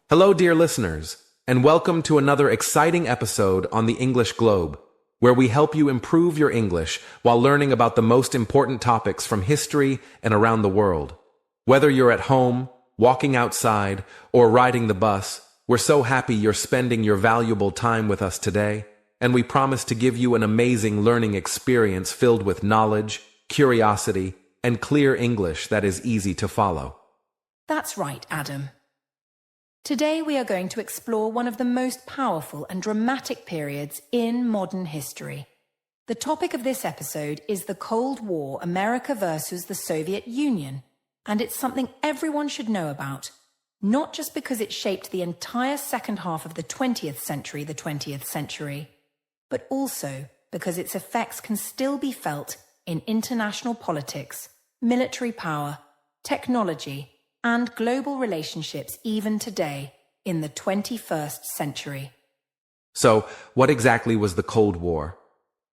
Hello, dear listeners, and welcome to another exciting episode on the English Globe, where we help you improve your English while learning about the most important topics from history and around the world. Whether you're at home, walking outside, or riding the bus, we're so happy you're spending your valuable time with us today, and we promise to give you an amazing learning experience filled with knowledge, curiosity, and clear English that is easy to follow. That's right, Adam. Today we are going to explore one of the most powerful and dramatic periods in modern history. The topic of this episode is the Cold War, America versus the Soviet Union, and it's something everyone should know about, not just because it shaped the entire second half of the 20th century, but also because its effects can still be felt in international politics, military power, technology, and global relationships even today in the 21st century. So, what exactly was the Cold War?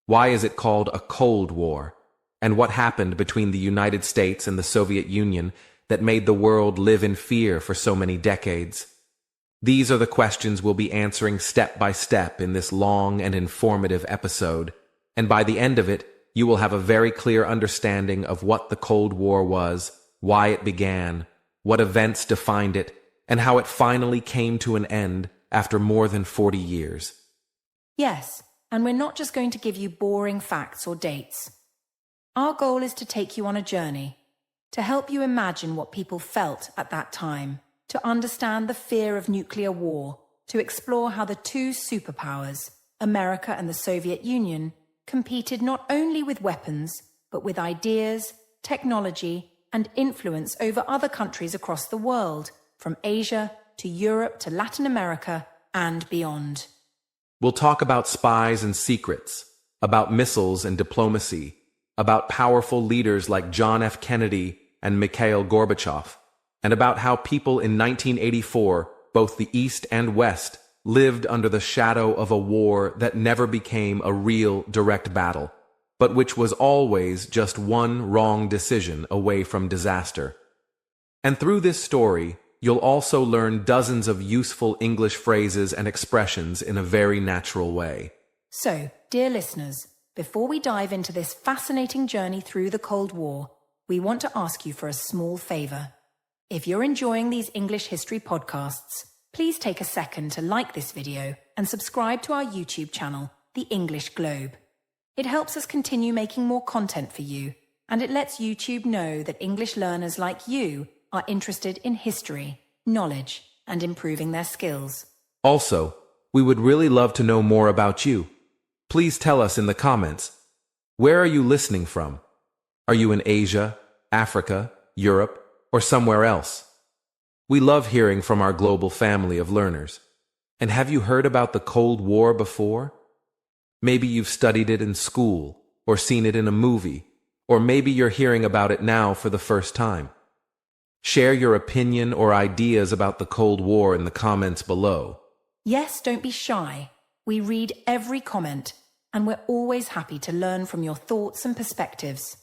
Why is it called a Cold War? And what happened between the United States and the Soviet Union that made the world live in fear for so many decades? These are the questions we'll be answering step by step in this long and informative episode, and by the end of it, you will have a very clear understanding of what the Cold War was, why it began, what events defined it, and how it finally came to an end after more than 40 years. Yes, and we're not just going to give you boring facts or dates. Our goal is to take you on a journey, to help you imagine what people felt at that time, to understand the fear of nuclear war, to explore how the two superpowers, America and the Soviet Union, competed not only with weapons, but with ideas, technology, and influence over other countries across the world, from Asia to Europe to Latin America and beyond. We'll talk about spies and secrets, about missiles and diplomacy, about powerful leaders like John F. Kennedy and Mikhail Gorbachev, and about how people in 1984, both the East and West, lived under the shadow of a war that never became a real direct battle, but which was always just one wrong decision away from disaster. And through this story, you'll also learn dozens of useful English phrases and expressions in a very natural way. So, dear listeners, before we dive into this fascinating journey through the Cold War, we want to ask you for a small favor. If you're enjoying these English history podcasts, please take a second to like this video and subscribe to our YouTube channel, The English Globe. It helps us continue making more content for you, and it lets YouTube know that English learners like you are interested in history, knowledge, and improving their skills. Also, we would really love to know more about you. Please tell us in the comments, where are you listening from? Are you in Asia, Africa, Europe, or somewhere else? We love hearing from our global family of learners. And have you heard about the Cold War before? Maybe you've studied it in school, or seen it in a movie, or maybe you're hearing about it now for the first time. Share your opinion or ideas about the Cold War in the comments below. Yes, don't be shy. We read every comment, and we're always happy to learn from your thoughts and perspectives.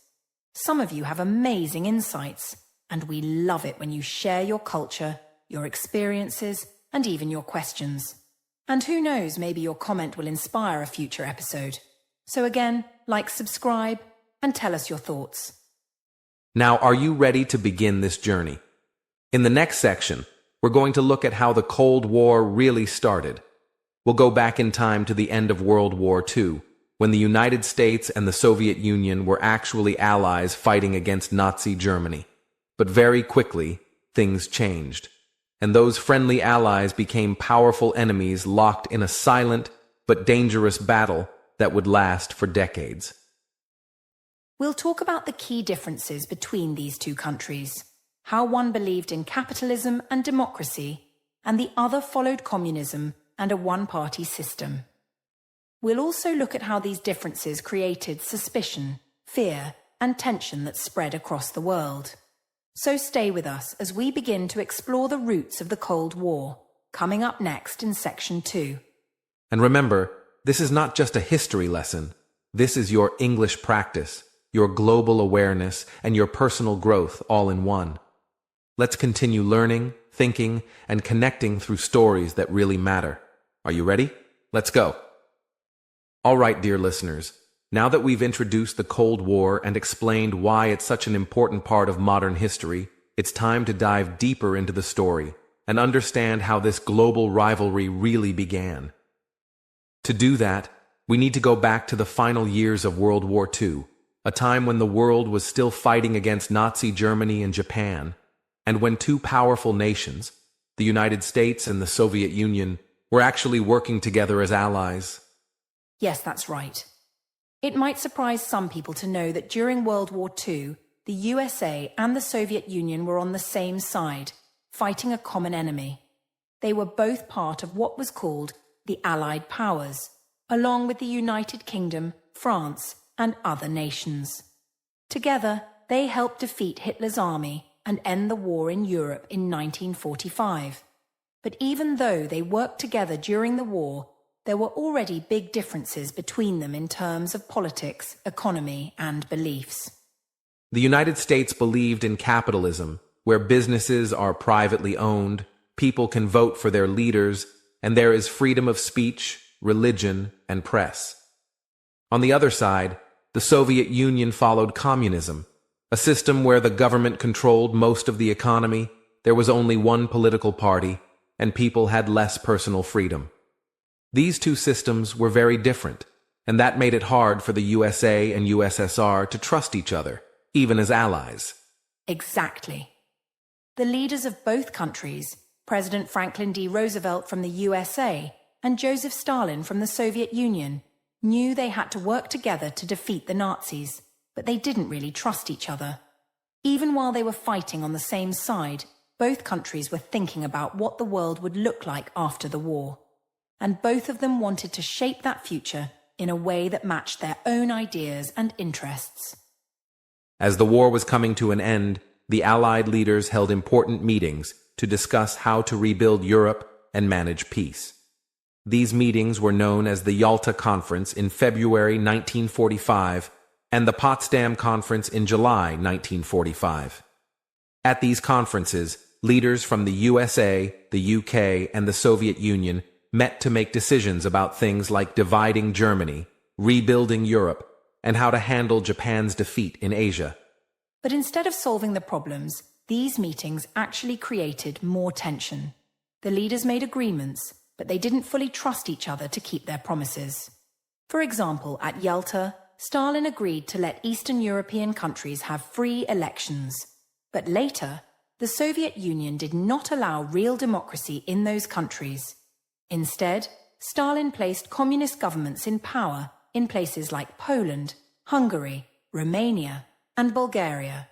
Some of you have amazing insights, and we love it when you share your culture, your experiences, and even your questions. And who knows, maybe your comment will inspire a future episode. So again, like, subscribe, and tell us your thoughts. Now, are you ready to begin this journey? In the next section, we're going to look at how the Cold War really started. We'll go back in time to the end of World War II, when the United States and the Soviet Union were actually allies fighting against Nazi Germany. But very quickly, things changed, and those friendly allies became powerful enemies locked in a silent but dangerous battle that would last for decades. We'll talk about the key differences between these two countries, how one believed in capitalism and democracy, and the other followed communism and a one-party system. We'll also look at how these differences created suspicion, fear, and tension that spread across the world. So stay with us as we begin to explore the roots of the Cold War, coming up next in Section 2. And remember, this is not just a history lesson. This is your English practice, your global awareness, and your personal growth all in one. Let's continue learning, thinking, and connecting through stories that really matter. Are you ready? Let's go. All right, dear listeners. Now that we've introduced the Cold War and explained why it's such an important part of modern history, it's time to dive deeper into the story and understand how this global rivalry really began. To do that, we need to go back to the final years of World War II, a time when the world was still fighting against Nazi Germany and Japan, and when two powerful nations, the United States and the Soviet Union, were actually working together as allies. Yes, that's right. It might surprise some people to know that during World War II, the USA and the Soviet Union were on the same side, fighting a common enemy. They were both part of what was called the Allied Powers, along with the United Kingdom, France, and other nations. Together, they helped defeat Hitler's army and end the war in Europe in 1945. But even though they worked together during the war, there were already big differences between them in terms of politics, economy, and beliefs. The United States believed in capitalism, where businesses are privately owned, people can vote for their leaders, and there is freedom of speech, religion, and press. On the other side, the Soviet Union followed communism, a system where the government controlled most of the economy, there was only one political party, and people had less personal freedom. These two systems were very different, and that made it hard for the USA and USSR to trust each other, even as allies. Exactly. The leaders of both countries, President Franklin D. Roosevelt from the USA and Joseph Stalin from the Soviet Union, knew they had to work together to defeat the Nazis, but they didn't really trust each other. Even while they were fighting on the same side, both countries were thinking about what the world would look like after the war. And both of them wanted to shape that future in a way that matched their own ideas and interests. As the war was coming to an end, the Allied leaders held important meetings to discuss how to rebuild Europe and manage peace. These meetings were known as the Yalta Conference in February 1945 and the Potsdam Conference in July 1945. At these conferences, leaders from the USA, the UK, and the Soviet Union met to make decisions about things like dividing Germany, rebuilding Europe, and how to handle Japan's defeat in Asia. But instead of solving the problems, these meetings actually created more tension. The leaders made agreements, but they didn't fully trust each other to keep their promises. For example, at Yalta, Stalin agreed to let Eastern European countries have free elections. But later, the Soviet Union did not allow real democracy in those countries. Instead, Stalin placed communist governments in power in places like Poland, Hungary, Romania, and Bulgaria.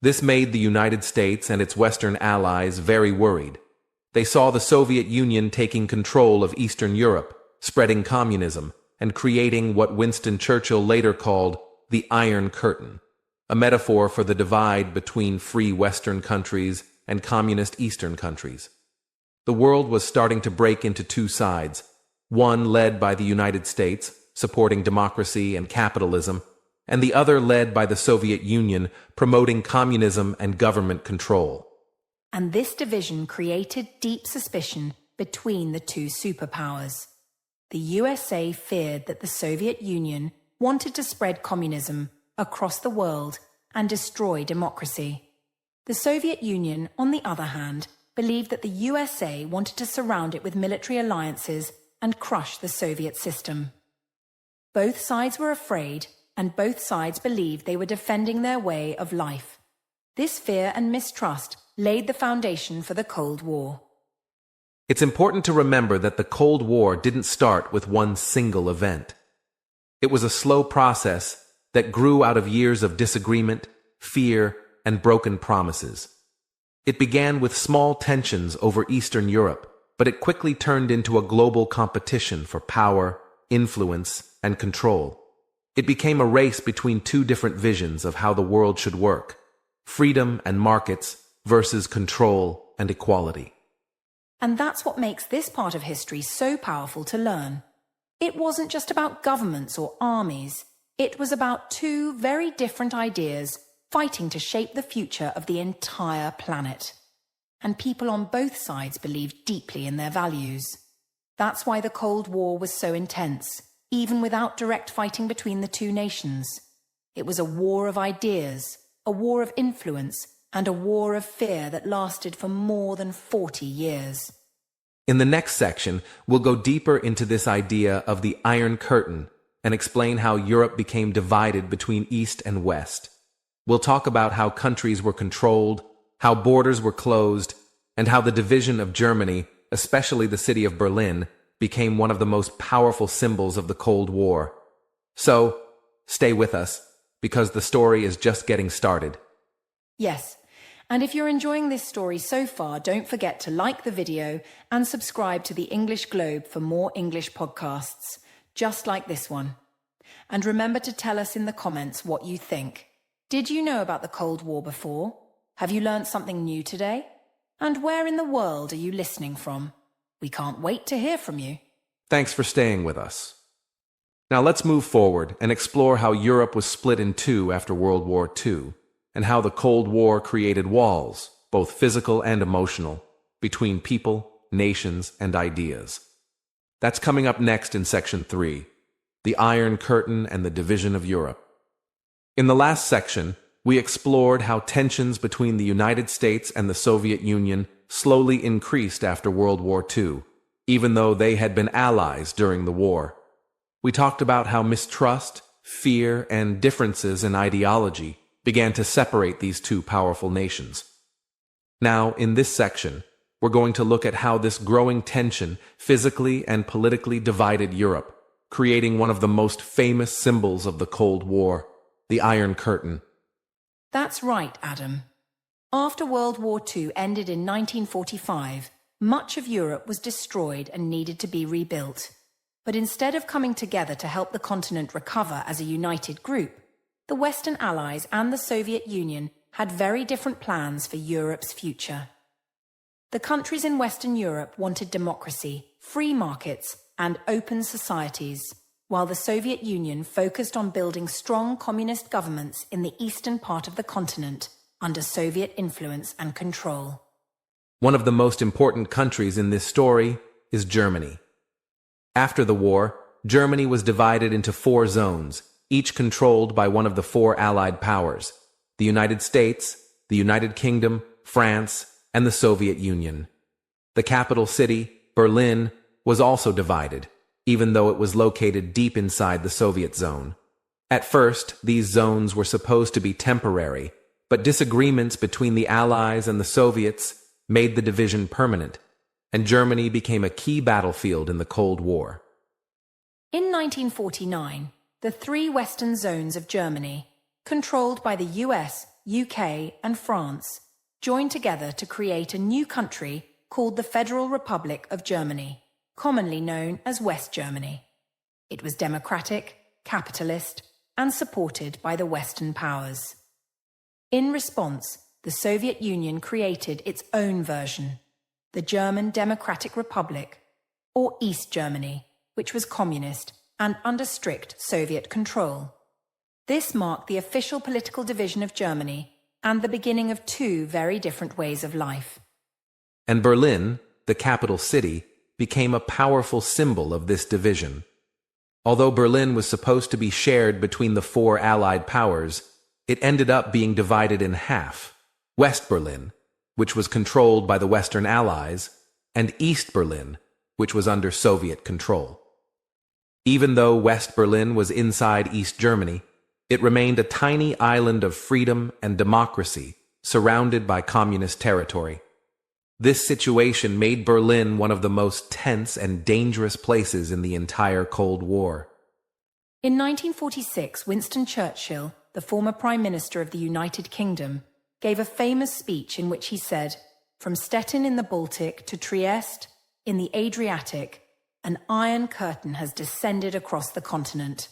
This made the United States and its Western allies very worried. They saw the Soviet Union taking control of Eastern Europe, spreading communism, and creating what Winston Churchill later called the Iron Curtain, a metaphor for the divide between free Western countries and communist Eastern countries. The world was starting to break into two sides, one led by the United States, supporting democracy and capitalism, and the other led by the Soviet Union, promoting communism and government control. And this division created deep suspicion between the two superpowers. The USA feared that the Soviet Union wanted to spread communism across the world and destroy democracy. The Soviet Union, on the other hand, believed that the USA wanted to surround it with military alliances and crush the Soviet system. Both sides were afraid, and both sides believed they were defending their way of life. This fear and mistrust laid the foundation for the Cold War. It's important to remember that the Cold War didn't start with one single event. It was a slow process that grew out of years of disagreement, fear, and broken promises. It began with small tensions over Eastern Europe, but it quickly turned into a global competition for power, influence, and control. It became a race between two different visions of how the world should work: freedom and markets versus control and equality. And that's what makes this part of history so powerful to learn. It wasn't just about governments or armies. It was about two very different ideas fighting to shape the future of the entire planet. and people on both sides believed deeply in their values. That's why the Cold War was so intense, even without direct fighting between the two nations. It was a war of ideas, a war of influence, and a war of fear that lasted for more than 40 years. In the next section, we'll go deeper into this idea of the Iron Curtain and explain how Europe became divided between East and West. We'll talk about how countries were controlled, how borders were closed, and how the division of Germany, especially the city of Berlin, became one of the most powerful symbols of the Cold War. So, stay with us, because the story is just getting started. Yes, and if you're enjoying this story so far, don't forget to like the video and subscribe to the English Globe for more English podcasts, just like this one. And remember to tell us in the comments what you think. Did you know about the Cold War before? Have you learned something new today? And where in the world are you listening from? We can't wait to hear from you. Thanks for staying with us. Now let's move forward and explore how Europe was split in two after World War II, and how the Cold War created walls, both physical and emotional, between people, nations, and ideas. That's coming up next in Section 3, the Iron Curtain and the Division of Europe. In the last section, we explored how tensions between the United States and the Soviet Union slowly increased after World War II, even though they had been allies during the war. We talked about how mistrust, fear, and differences in ideology began to separate these two powerful nations. Now, in this section, we're going to look at how this growing tension physically and politically divided Europe, creating one of the most famous symbols of the Cold War, the Iron Curtain. That's right, Adam. After World War II ended in 1945, much of Europe was destroyed and needed to be rebuilt. But instead of coming together to help the continent recover as a united group, the Western Allies and the Soviet Union had very different plans for Europe's future. The countries in Western Europe wanted democracy, free markets, and open societies, while the Soviet Union focused on building strong communist governments in the eastern part of the continent under Soviet influence and control. One of the most important countries in this story is Germany. After the war, Germany was divided into 4 zones, each controlled by one of the 4 Allied powers: the United States, the United Kingdom, France, and the Soviet Union. The capital city, Berlin, was also divided, even though it was located deep inside the Soviet zone. At first, these zones were supposed to be temporary, but disagreements between the Allies and the Soviets made the division permanent, and Germany became a key battlefield in the Cold War. In 1949, the 3 western zones of Germany, controlled by the US, UK, and France, joined together to create a new country called the Federal Republic of Germany, commonly known as West Germany. It was democratic, capitalist, and supported by the Western powers. In response, the Soviet Union created its own version, the German Democratic Republic, or East Germany, which was communist and under strict Soviet control. This marked the official political division of Germany and the beginning of 2 very different ways of life. And Berlin, the capital city, became a powerful symbol of this division. Although Berlin was supposed to be shared between the 4 Allied powers, it ended up being divided in half: West Berlin, which was controlled by the Western Allies, and East Berlin, which was under Soviet control. Even though West Berlin was inside East Germany, it remained a tiny island of freedom and democracy surrounded by communist territory. This situation made Berlin one of the most tense and dangerous places in the entire Cold War. In 1946, Winston Churchill, the former Prime Minister of the United Kingdom, gave a famous speech in which he said, "From Stettin in the Baltic to Trieste in the Adriatic, an iron curtain has descended across the continent."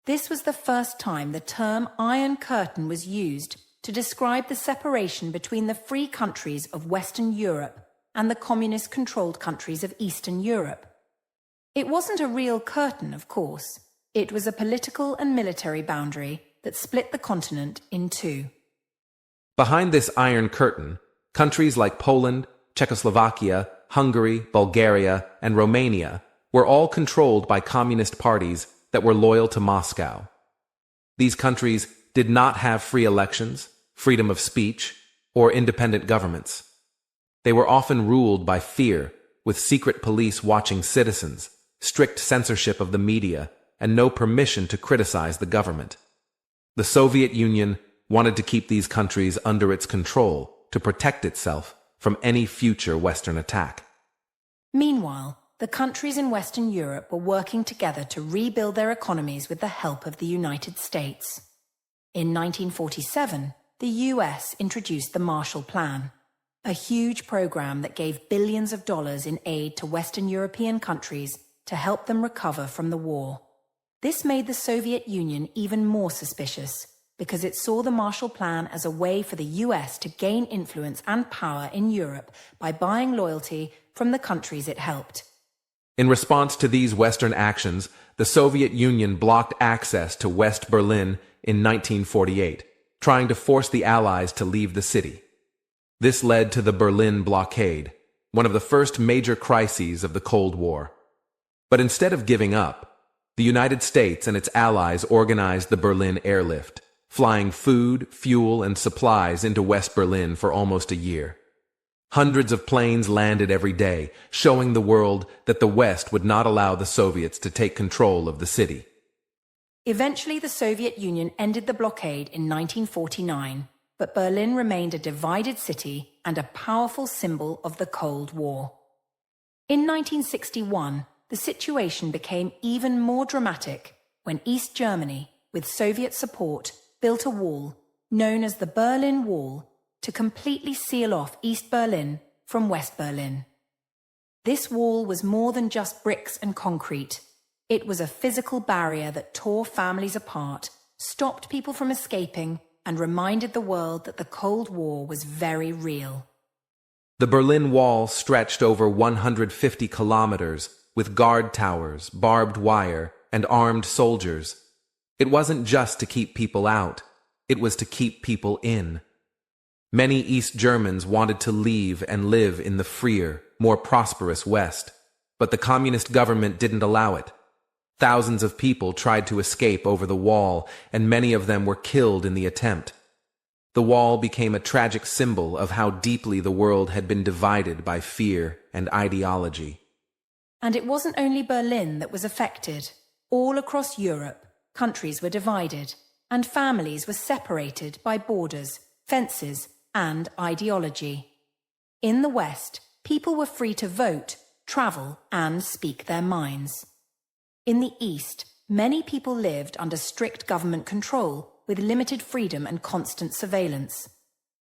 This was the first time the term Iron Curtain was used to describe the separation between the free countries of Western Europe and the communist-controlled countries of Eastern Europe. It wasn't a real curtain, of course. It was a political and military boundary that split the continent in 2. Behind this Iron Curtain, Countries like Poland, Czechoslovakia, Hungary, Bulgaria, and Romania were all controlled by communist parties that were loyal to Moscow. These countries did not have free elections, freedom of speech, or independent governments. They were often ruled by fear, with secret police watching citizens, strict censorship of the media, and no permission to criticize the government. The Soviet Union wanted to keep these countries under its control to protect itself from any future Western attack. Meanwhile, the countries in Western Europe were working together to rebuild their economies with the help of the United States. In 1947, the US introduced the Marshall Plan, a huge program that gave billions of dollars in aid to Western European countries to help them recover from the war. This made the Soviet Union even more suspicious because it saw the Marshall Plan as a way for the US to gain influence and power in Europe by buying loyalty from the countries it helped. In response to these Western actions, the Soviet Union blocked access to West Berlin in 1948, trying to force the Allies to leave the city. This led to the Berlin blockade, one of the first major crises of the Cold War. But instead of giving up, the United States and its allies organized the Berlin airlift, flying food, fuel, and supplies into West Berlin for almost a year. Hundreds of planes landed every day, showing the world that the West would not allow the Soviets to take control of the city. Eventually, the Soviet Union ended the blockade in 1949, but Berlin remained a divided city and a powerful symbol of the Cold War. In 1961, the situation became even more dramatic when East Germany, with Soviet support, built a wall, known as the Berlin Wall, to completely seal off East Berlin from West Berlin. This wall was more than just bricks and concrete. It was a physical barrier that tore families apart, stopped people from escaping, and reminded the world that the Cold War was very real. The Berlin Wall stretched over 150 kilometers, with guard towers, barbed wire, and armed soldiers. It wasn't just to keep people out, it was to keep people in. Many East Germans wanted to leave and live in the freer, more prosperous West, but the communist government didn't allow it. Thousands of people tried to escape over the wall, and many of them were killed in the attempt. The wall became a tragic symbol of how deeply the world had been divided by fear and ideology. And it wasn't only Berlin that was affected. All across Europe, countries were divided, and families were separated by borders, fences, and ideology. In the West, people were free to vote, travel, and speak their minds. In the East, many people lived under strict government control, with limited freedom and constant surveillance.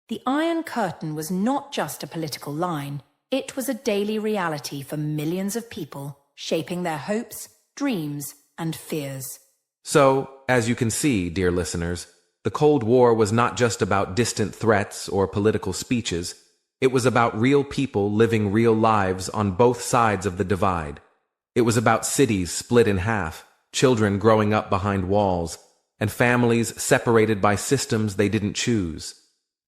The Iron Curtain was not just a political line, it was a daily reality for millions of people, shaping their hopes, dreams, and fears. So, as you can see, dear listeners, the Cold War was not just about distant threats or political speeches. It was about real people living real lives on both sides of the divide. It was about cities split in half, children growing up behind walls, and families separated by systems they didn't choose.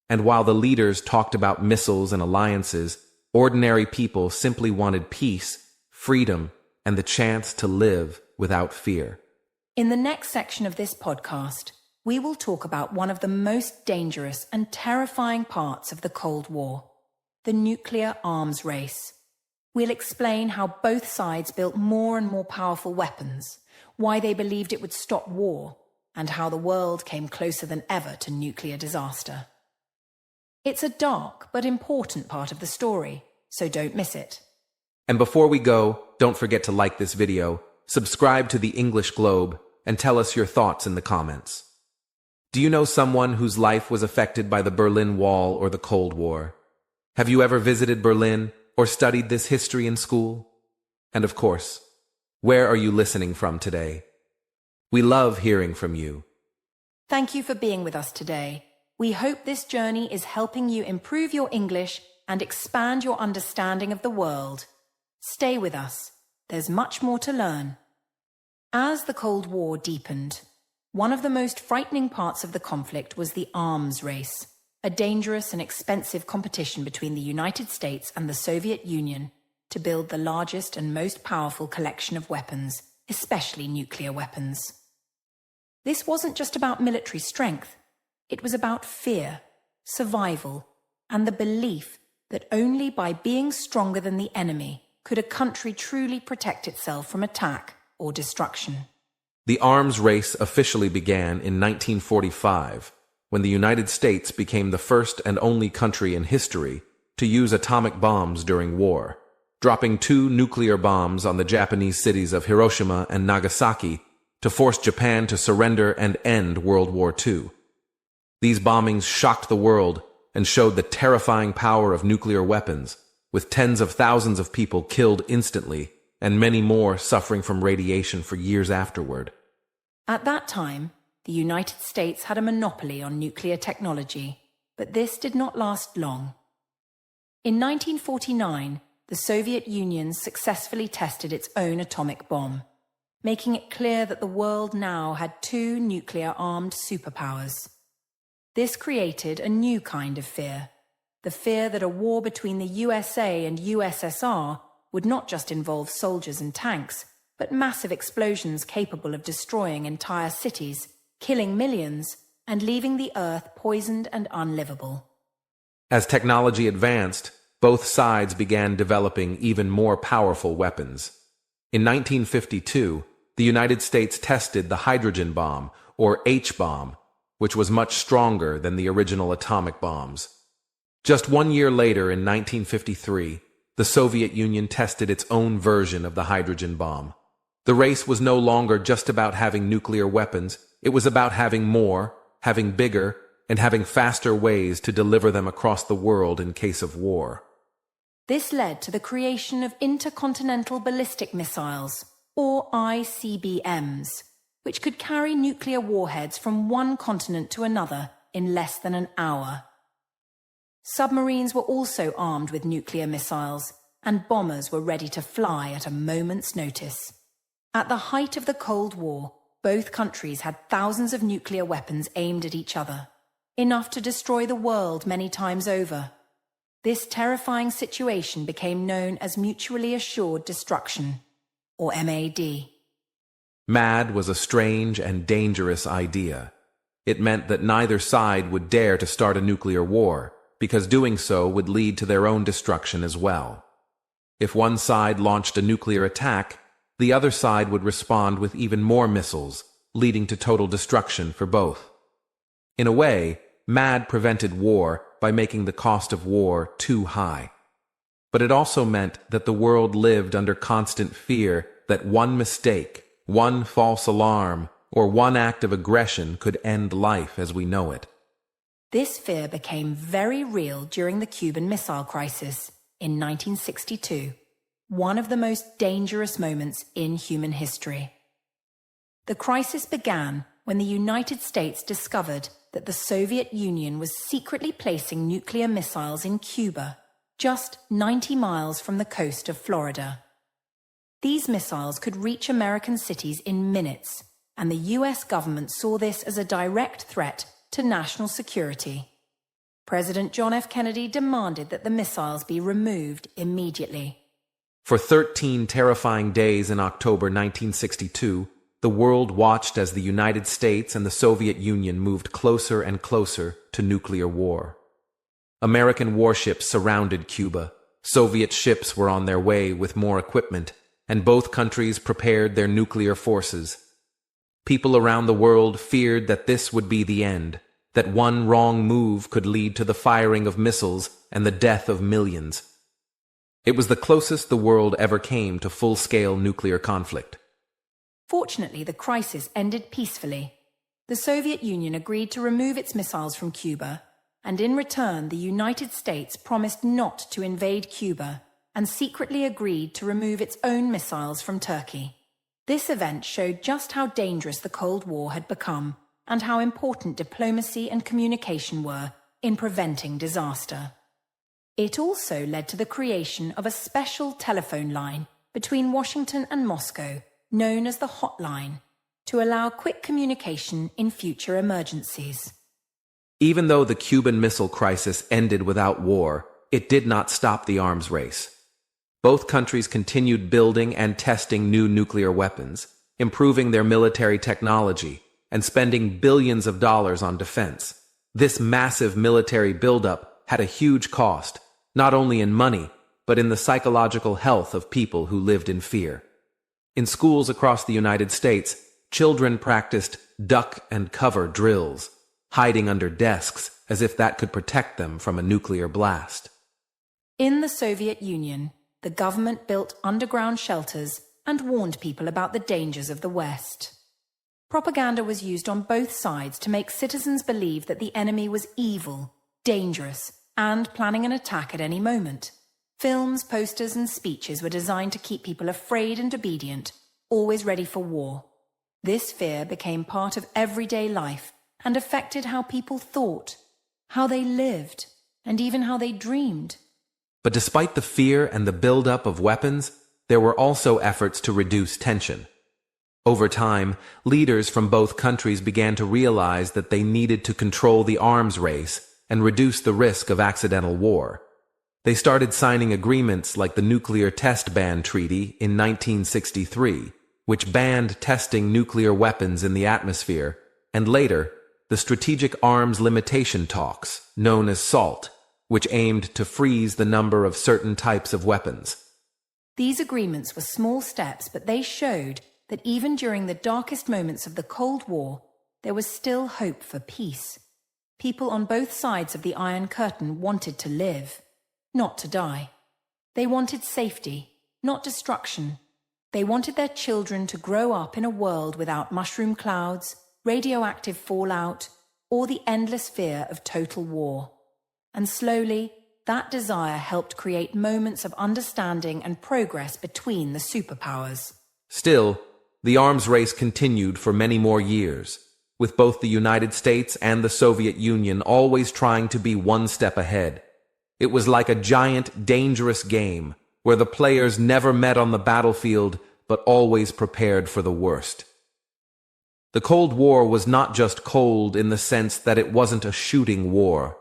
And while the leaders talked about missiles and alliances, ordinary people simply wanted peace, freedom, and the chance to live without fear. In the next section of this podcast, we will talk about one of the most dangerous and terrifying parts of the Cold War, the nuclear arms race. We'll explain how both sides built more and more powerful weapons, why they believed it would stop war, and how the world came closer than ever to nuclear disaster. It's a dark but important part of the story, so don't miss it. And before we go, don't forget to like this video, subscribe to the English Globe, and tell us your thoughts in the comments. Do you know someone whose life was affected by the Berlin Wall or the Cold War? Have you ever visited Berlin or studied this history in school? And of course, where are you listening from today? We love hearing from you. Thank you for being with us today. We hope this journey is helping you improve your English and expand your understanding of the world. Stay with us. There's much more to learn. As the Cold War deepened, one of the most frightening parts of the conflict was the arms race, a dangerous and expensive competition between the United States and the Soviet Union to build the largest and most powerful collection of weapons, especially nuclear weapons. This wasn't just about military strength. It was about fear, survival, and the belief that only by being stronger than the enemy could a country truly protect itself from attack or destruction. The arms race officially began in 1945, when the United States became the first and only country in history to use atomic bombs during war, dropping 2 nuclear bombs on the Japanese cities of Hiroshima and Nagasaki to force Japan to surrender and end World War II. These bombings shocked the world and showed the terrifying power of nuclear weapons, with tens of thousands of people killed instantly and many more suffering from radiation for years afterward. At that time, the United States had a monopoly on nuclear technology, but this did not last long. In 1949, the Soviet Union successfully tested its own atomic bomb, making it clear that the world now had 2 nuclear-armed superpowers. This created a new kind of fear, the fear that a war between the USA and USSR would not just involve soldiers and tanks, but massive explosions capable of destroying entire cities, killing millions, and leaving the earth poisoned and unlivable. As technology advanced, both sides began developing even more powerful weapons. In 1952, the United States tested the hydrogen bomb, or H-bomb, which was much stronger than the original atomic bombs. Just 1 year later, in 1953, the Soviet Union tested its own version of the hydrogen bomb. The race was no longer just about having nuclear weapons, it was about having more, having bigger, and having faster ways to deliver them across the world in case of war. This led to the creation of intercontinental ballistic missiles, or ICBMs, which could carry nuclear warheads from one continent to another in less than an hour. Submarines were also armed with nuclear missiles, and bombers were ready to fly at a moment's notice. At the height of the Cold War, both countries had thousands of nuclear weapons aimed at each other, enough to destroy the world many times over. This terrifying situation became known as Mutually Assured Destruction, or MAD. MAD was a strange and dangerous idea. It meant that neither side would dare to start a nuclear war, because doing so would lead to their own destruction as well. If one side launched a nuclear attack, the other side would respond with even more missiles, leading to total destruction for both. In a way, MAD prevented war by making the cost of war too high. But it also meant that the world lived under constant fear that one mistake, one false alarm, or one act of aggression could end life as we know it. This fear became very real during the Cuban Missile Crisis in 1962, one of the most dangerous moments in human history. The crisis began when the United States discovered that the Soviet Union was secretly placing nuclear missiles in Cuba, just 90 miles from the coast of Florida. These missiles could reach American cities in minutes, and the US government saw this as a direct threat to national security. President John F. Kennedy demanded that the missiles be removed immediately. For 13 terrifying days in October 1962, the world watched as the United States and the Soviet Union moved closer and closer to nuclear war. American warships surrounded Cuba, Soviet ships were on their way with more equipment, and both countries prepared their nuclear forces. People around the world feared that this would be the end, that one wrong move could lead to the firing of missiles and the death of millions. It was the closest the world ever came to full-scale nuclear conflict. Fortunately, the crisis ended peacefully. The Soviet Union agreed to remove its missiles from Cuba, and in return the United States promised not to invade Cuba and secretly agreed to remove its own missiles from Turkey. This event showed just how dangerous the Cold War had become and how important diplomacy and communication were in preventing disaster. It also led to the creation of a special telephone line between Washington and Moscow, known as the Hotline, to allow quick communication in future emergencies. Even though the Cuban Missile Crisis ended without war, it did not stop the arms race. Both countries continued building and testing new nuclear weapons, improving their military technology, and spending billions of dollars on defense. This massive military buildup had a huge cost, not only in money, but in the psychological health of people who lived in fear. In schools across the United States, children practiced duck and cover drills, hiding under desks as if that could protect them from a nuclear blast. In the Soviet Union, the government built underground shelters and warned people about the dangers of the West. Propaganda was used on both sides to make citizens believe that the enemy was evil, dangerous, and planning an attack at any moment. Films, posters, and speeches were designed to keep people afraid and obedient, always ready for war. This fear became part of everyday life and affected how people thought, how they lived, and even how they dreamed. But despite the fear and the buildup of weapons, there were also efforts to reduce tension. Over time, leaders from both countries began to realize that they needed to control the arms race and reduce the risk of accidental war. They started signing agreements like the Nuclear Test Ban Treaty in 1963, which banned testing nuclear weapons in the atmosphere, and later, the Strategic Arms Limitation Talks, known as SALT, which aimed to freeze the number of certain types of weapons. These agreements were small steps, but they showed that even during the darkest moments of the Cold War, there was still hope for peace. People on both sides of the Iron Curtain wanted to live, not to die. They wanted safety, not destruction. They wanted their children to grow up in a world without mushroom clouds, radioactive fallout, or the endless fear of total war. And slowly, that desire helped create moments of understanding and progress between the superpowers. Still, the arms race continued for many more years, with both the United States and the Soviet Union always trying to be one step ahead. It was like a giant, dangerous game, where the players never met on the battlefield, but always prepared for the worst. The Cold War was not just cold in the sense that it wasn't a shooting war.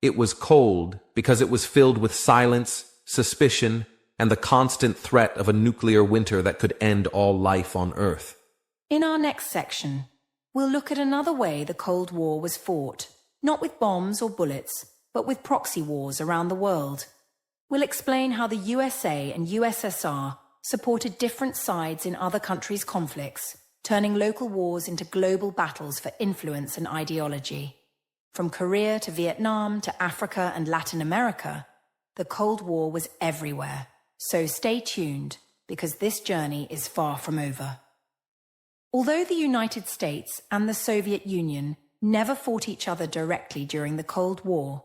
It was cold because it was filled with silence, suspicion, and the constant threat of a nuclear winter that could end all life on Earth. In our next section, we'll look at another way the Cold War was fought, not with bombs or bullets, but with proxy wars around the world. We'll explain how the USA and USSR supported different sides in other countries' conflicts, turning local wars into global battles for influence and ideology. From Korea to Vietnam to Africa and Latin America, the Cold War was everywhere. So stay tuned, because this journey is far from over. Although the United States and the Soviet Union never fought each other directly during the Cold War,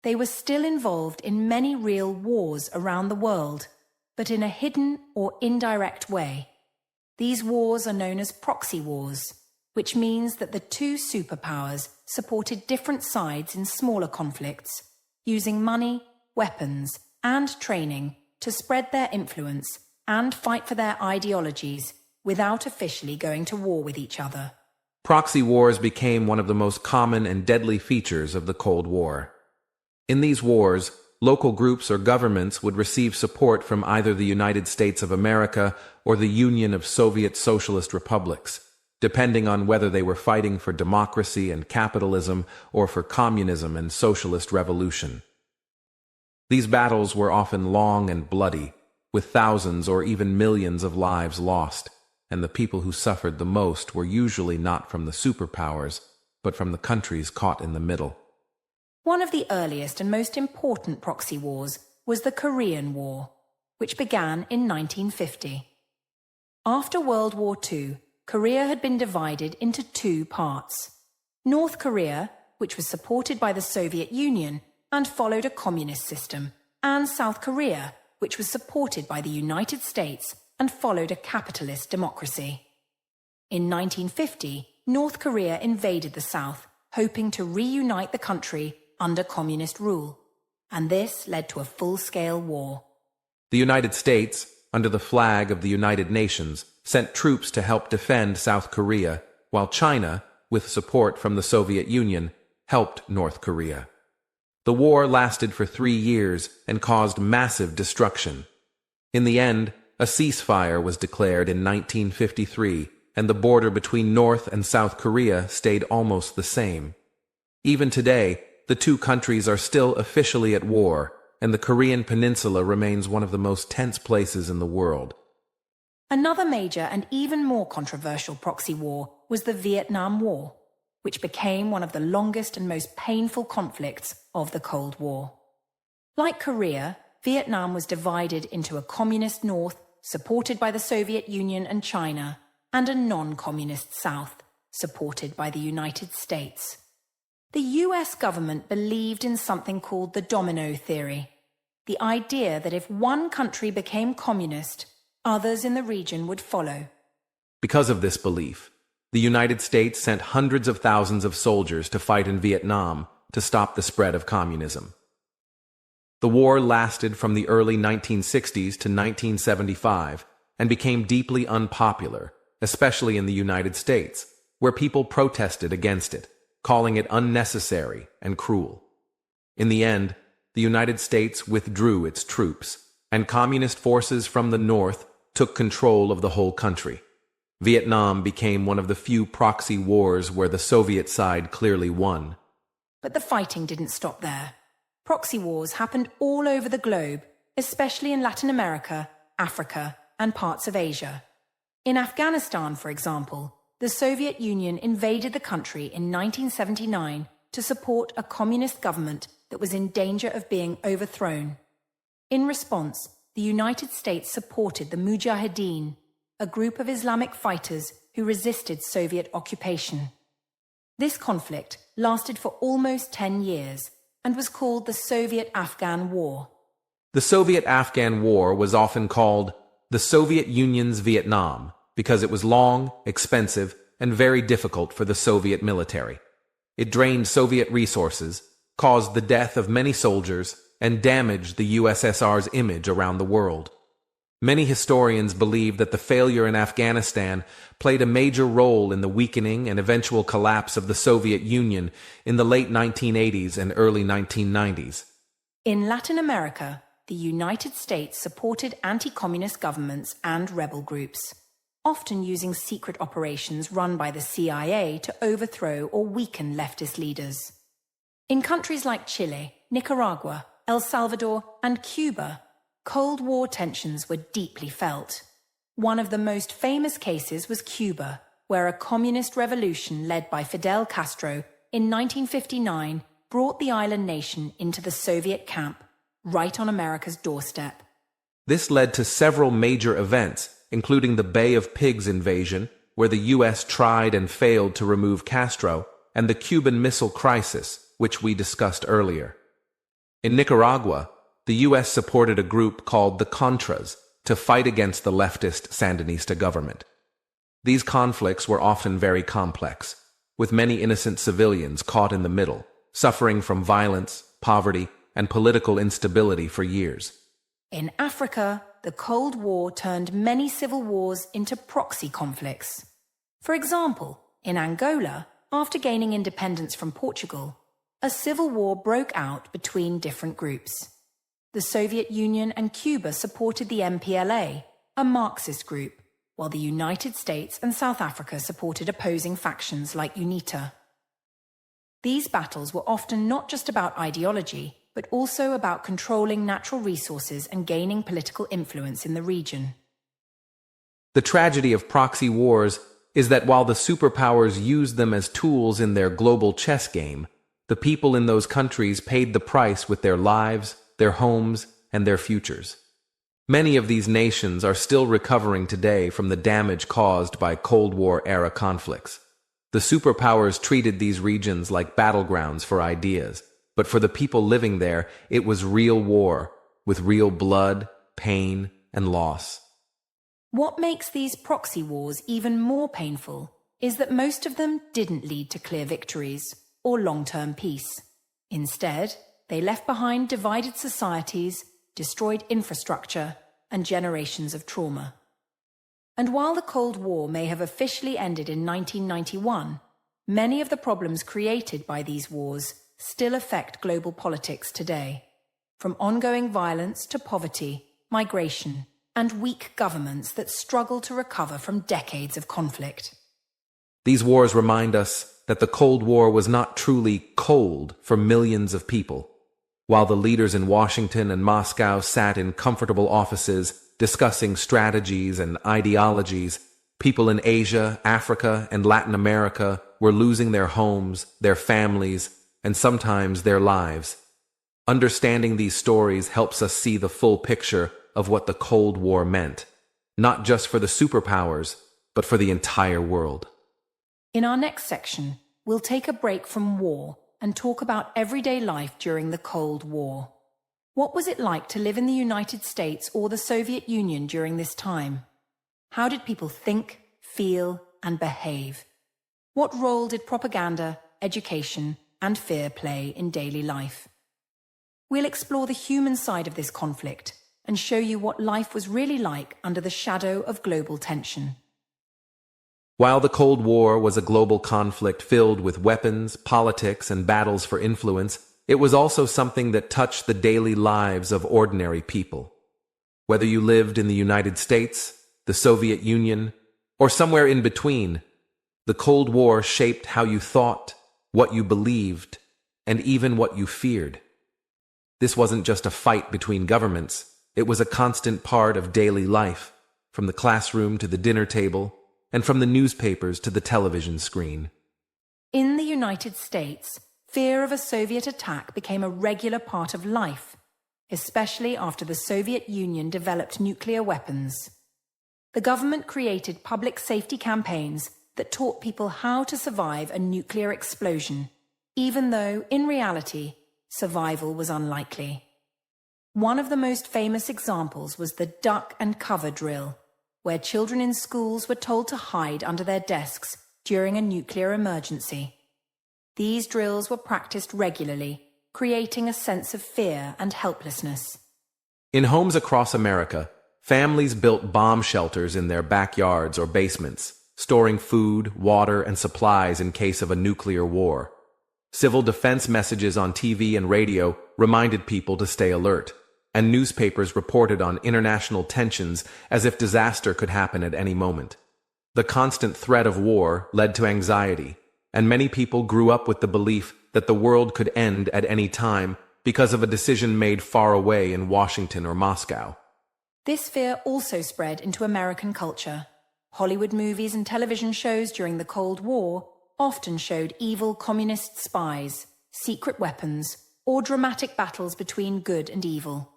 they were still involved in many real wars around the world, but in a hidden or indirect way. These wars are known as proxy wars, which means that the two superpowers supported different sides in smaller conflicts, using money, weapons, and training to spread their influence and fight for their ideologies without officially going to war with each other. Proxy wars became one of the most common and deadly features of the Cold War. In these wars, local groups or governments would receive support from either the United States of America or the Union of Soviet Socialist Republics, depending on whether they were fighting for democracy and capitalism or for communism and socialist revolution. These battles were often long and bloody, with thousands or even millions of lives lost, and the people who suffered the most were usually not from the superpowers, but from the countries caught in the middle. One of the earliest and most important proxy wars was the Korean War, which began in 1950. After World War II, Korea had been divided into two parts. North Korea, which was supported by the Soviet Union and followed a communist system, and South Korea, which was supported by the United States and followed a capitalist democracy. In 1950, North Korea invaded the South, hoping to reunite the country under communist rule, and this led to a full-scale war. The United States, under the flag of the United Nations, sent troops to help defend South Korea, while China, with support from the Soviet Union, helped North Korea. The war lasted for 3 years and caused massive destruction. In the end, a ceasefire was declared in 1953, and the border between North and South Korea stayed almost the same. Even today, the two countries are still officially at war, and the Korean peninsula remains one of the most tense places in the world. Another major and even more controversial proxy war was the Vietnam War, which became one of the longest and most painful conflicts of the Cold War. Like Korea, Vietnam was divided into a communist North, supported by the Soviet Union and China, and a non-communist South, supported by the United States. The US government believed in something called the domino theory, the idea that if one country became communist, others in the region would follow. Because of this belief, the United States sent hundreds of thousands of soldiers to fight in Vietnam to stop the spread of communism. The war lasted from the early 1960s to 1975 and became deeply unpopular, especially in the United States, where people protested against it, calling it unnecessary and cruel. In the end, the United States withdrew its troops, and communist forces from the North took control of the whole country. Vietnam became one of the few proxy wars where the Soviet side clearly won. But the fighting didn't stop there. Proxy wars happened all over the globe, especially in Latin America, Africa, and parts of Asia. In Afghanistan, for example, the Soviet Union invaded the country in 1979 to support a communist government that was in danger of being overthrown. In response, the United States supported the Mujahideen, a group of Islamic fighters who resisted Soviet occupation. This conflict lasted for almost 10 years and was called the Soviet-Afghan War. The Soviet-Afghan War was often called the Soviet Union's Vietnam because it was long, expensive, and very difficult for the Soviet military. It drained Soviet resources, caused the death of many soldiers, and damaged the USSR's image around the world. Many historians believe that the failure in Afghanistan played a major role in the weakening and eventual collapse of the Soviet Union in the late 1980s and early 1990s. In Latin America, the United States supported anti-communist governments and rebel groups, often using secret operations run by the CIA to overthrow or weaken leftist leaders. In countries like Chile, Nicaragua, El Salvador, and Cuba, Cold War tensions were deeply felt. One of the most famous cases was Cuba, where a communist revolution led by Fidel Castro in 1959 brought the island nation into the Soviet camp, right on America's doorstep. This led to several major events, including the Bay of Pigs invasion, where the U.S. tried and failed to remove Castro, and the Cuban Missile Crisis, which we discussed earlier. In Nicaragua, the U.S. supported a group called the Contras to fight against the leftist Sandinista government. These conflicts were often very complex, with many innocent civilians caught in the middle, suffering from violence, poverty, and political instability for years. In Africa, the Cold War turned many civil wars into proxy conflicts. For example, in Angola, after gaining independence from Portugal, a civil war broke out between different groups. The Soviet Union and Cuba supported the MPLA, a Marxist group, while the United States and South Africa supported opposing factions like UNITA. These battles were often not just about ideology, but also about controlling natural resources and gaining political influence in the region. The tragedy of proxy wars is that while the superpowers used them as tools in their global chess game, the people in those countries paid the price with their lives, their homes, and their futures. Many of these nations are still recovering today from the damage caused by Cold War-era conflicts. The superpowers treated these regions like battlegrounds for ideas, but for the people living there, it was real war, with real blood, pain, and loss. What makes these proxy wars even more painful is that most of them didn't lead to clear victories or long-term peace. Instead, they left behind divided societies, destroyed infrastructure, and generations of trauma. And while the Cold War may have officially ended in 1991, many of the problems created by these wars still affect global politics today, from ongoing violence to poverty, migration, and weak governments that struggle to recover from decades of conflict. These wars remind us that the Cold War was not truly cold for millions of people. While the leaders in Washington and Moscow sat in comfortable offices discussing strategies and ideologies, people in Asia, Africa, and Latin America were losing their homes, their families, and sometimes their lives. Understanding these stories helps us see the full picture of what the Cold War meant, not just for the superpowers, but for the entire world. In our next section, we'll take a break from war and talk about everyday life during the Cold War. What was it like to live in the United States or the Soviet Union during this time? How did people think, feel, and behave? What role did propaganda, education, and fear play in daily life? We'll explore the human side of this conflict and show you what life was really like under the shadow of global tension. While the Cold War was a global conflict filled with weapons, politics, and battles for influence, it was also something that touched the daily lives of ordinary people. Whether you lived in the United States, the Soviet Union, or somewhere in between, the Cold War shaped how you thought, what you believed, and even what you feared. This wasn't just a fight between governments, it was a constant part of daily life, from the classroom to the dinner table, and from the newspapers to the television screen. In the United States, fear of a Soviet attack became a regular part of life, especially after the Soviet Union developed nuclear weapons. The government created public safety campaigns that taught people how to survive a nuclear explosion, even though, in reality, survival was unlikely. One of the most famous examples was the duck and cover drill, where children in schools were told to hide under their desks during a nuclear emergency. These drills were practiced regularly, creating a sense of fear and helplessness. In homes across America, families built bomb shelters in their backyards or basements, storing food, water, and supplies in case of a nuclear war. Civil defense messages on TV and radio reminded people to stay alert, and newspapers reported on international tensions as if disaster could happen at any moment. The constant threat of war led to anxiety, and many people grew up with the belief that the world could end at any time because of a decision made far away in Washington or Moscow. This fear also spread into American culture. Hollywood movies and television shows during the Cold War often showed evil communist spies, secret weapons, or dramatic battles between good and evil.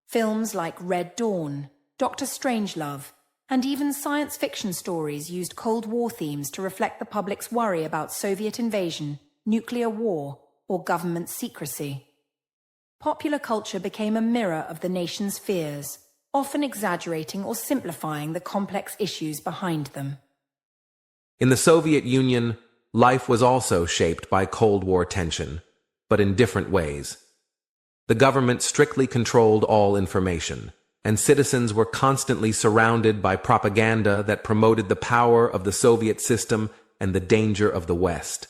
Films like Red Dawn, Dr. Strangelove, and even science fiction stories used Cold War themes to reflect the public's worry about Soviet invasion, nuclear war, or government secrecy. Popular culture became a mirror of the nation's fears, often exaggerating or simplifying the complex issues behind them. In the Soviet Union, life was also shaped by Cold War tension, but in different ways. The government strictly controlled all information, and citizens were constantly surrounded by propaganda that promoted the power of the Soviet system and the danger of the West.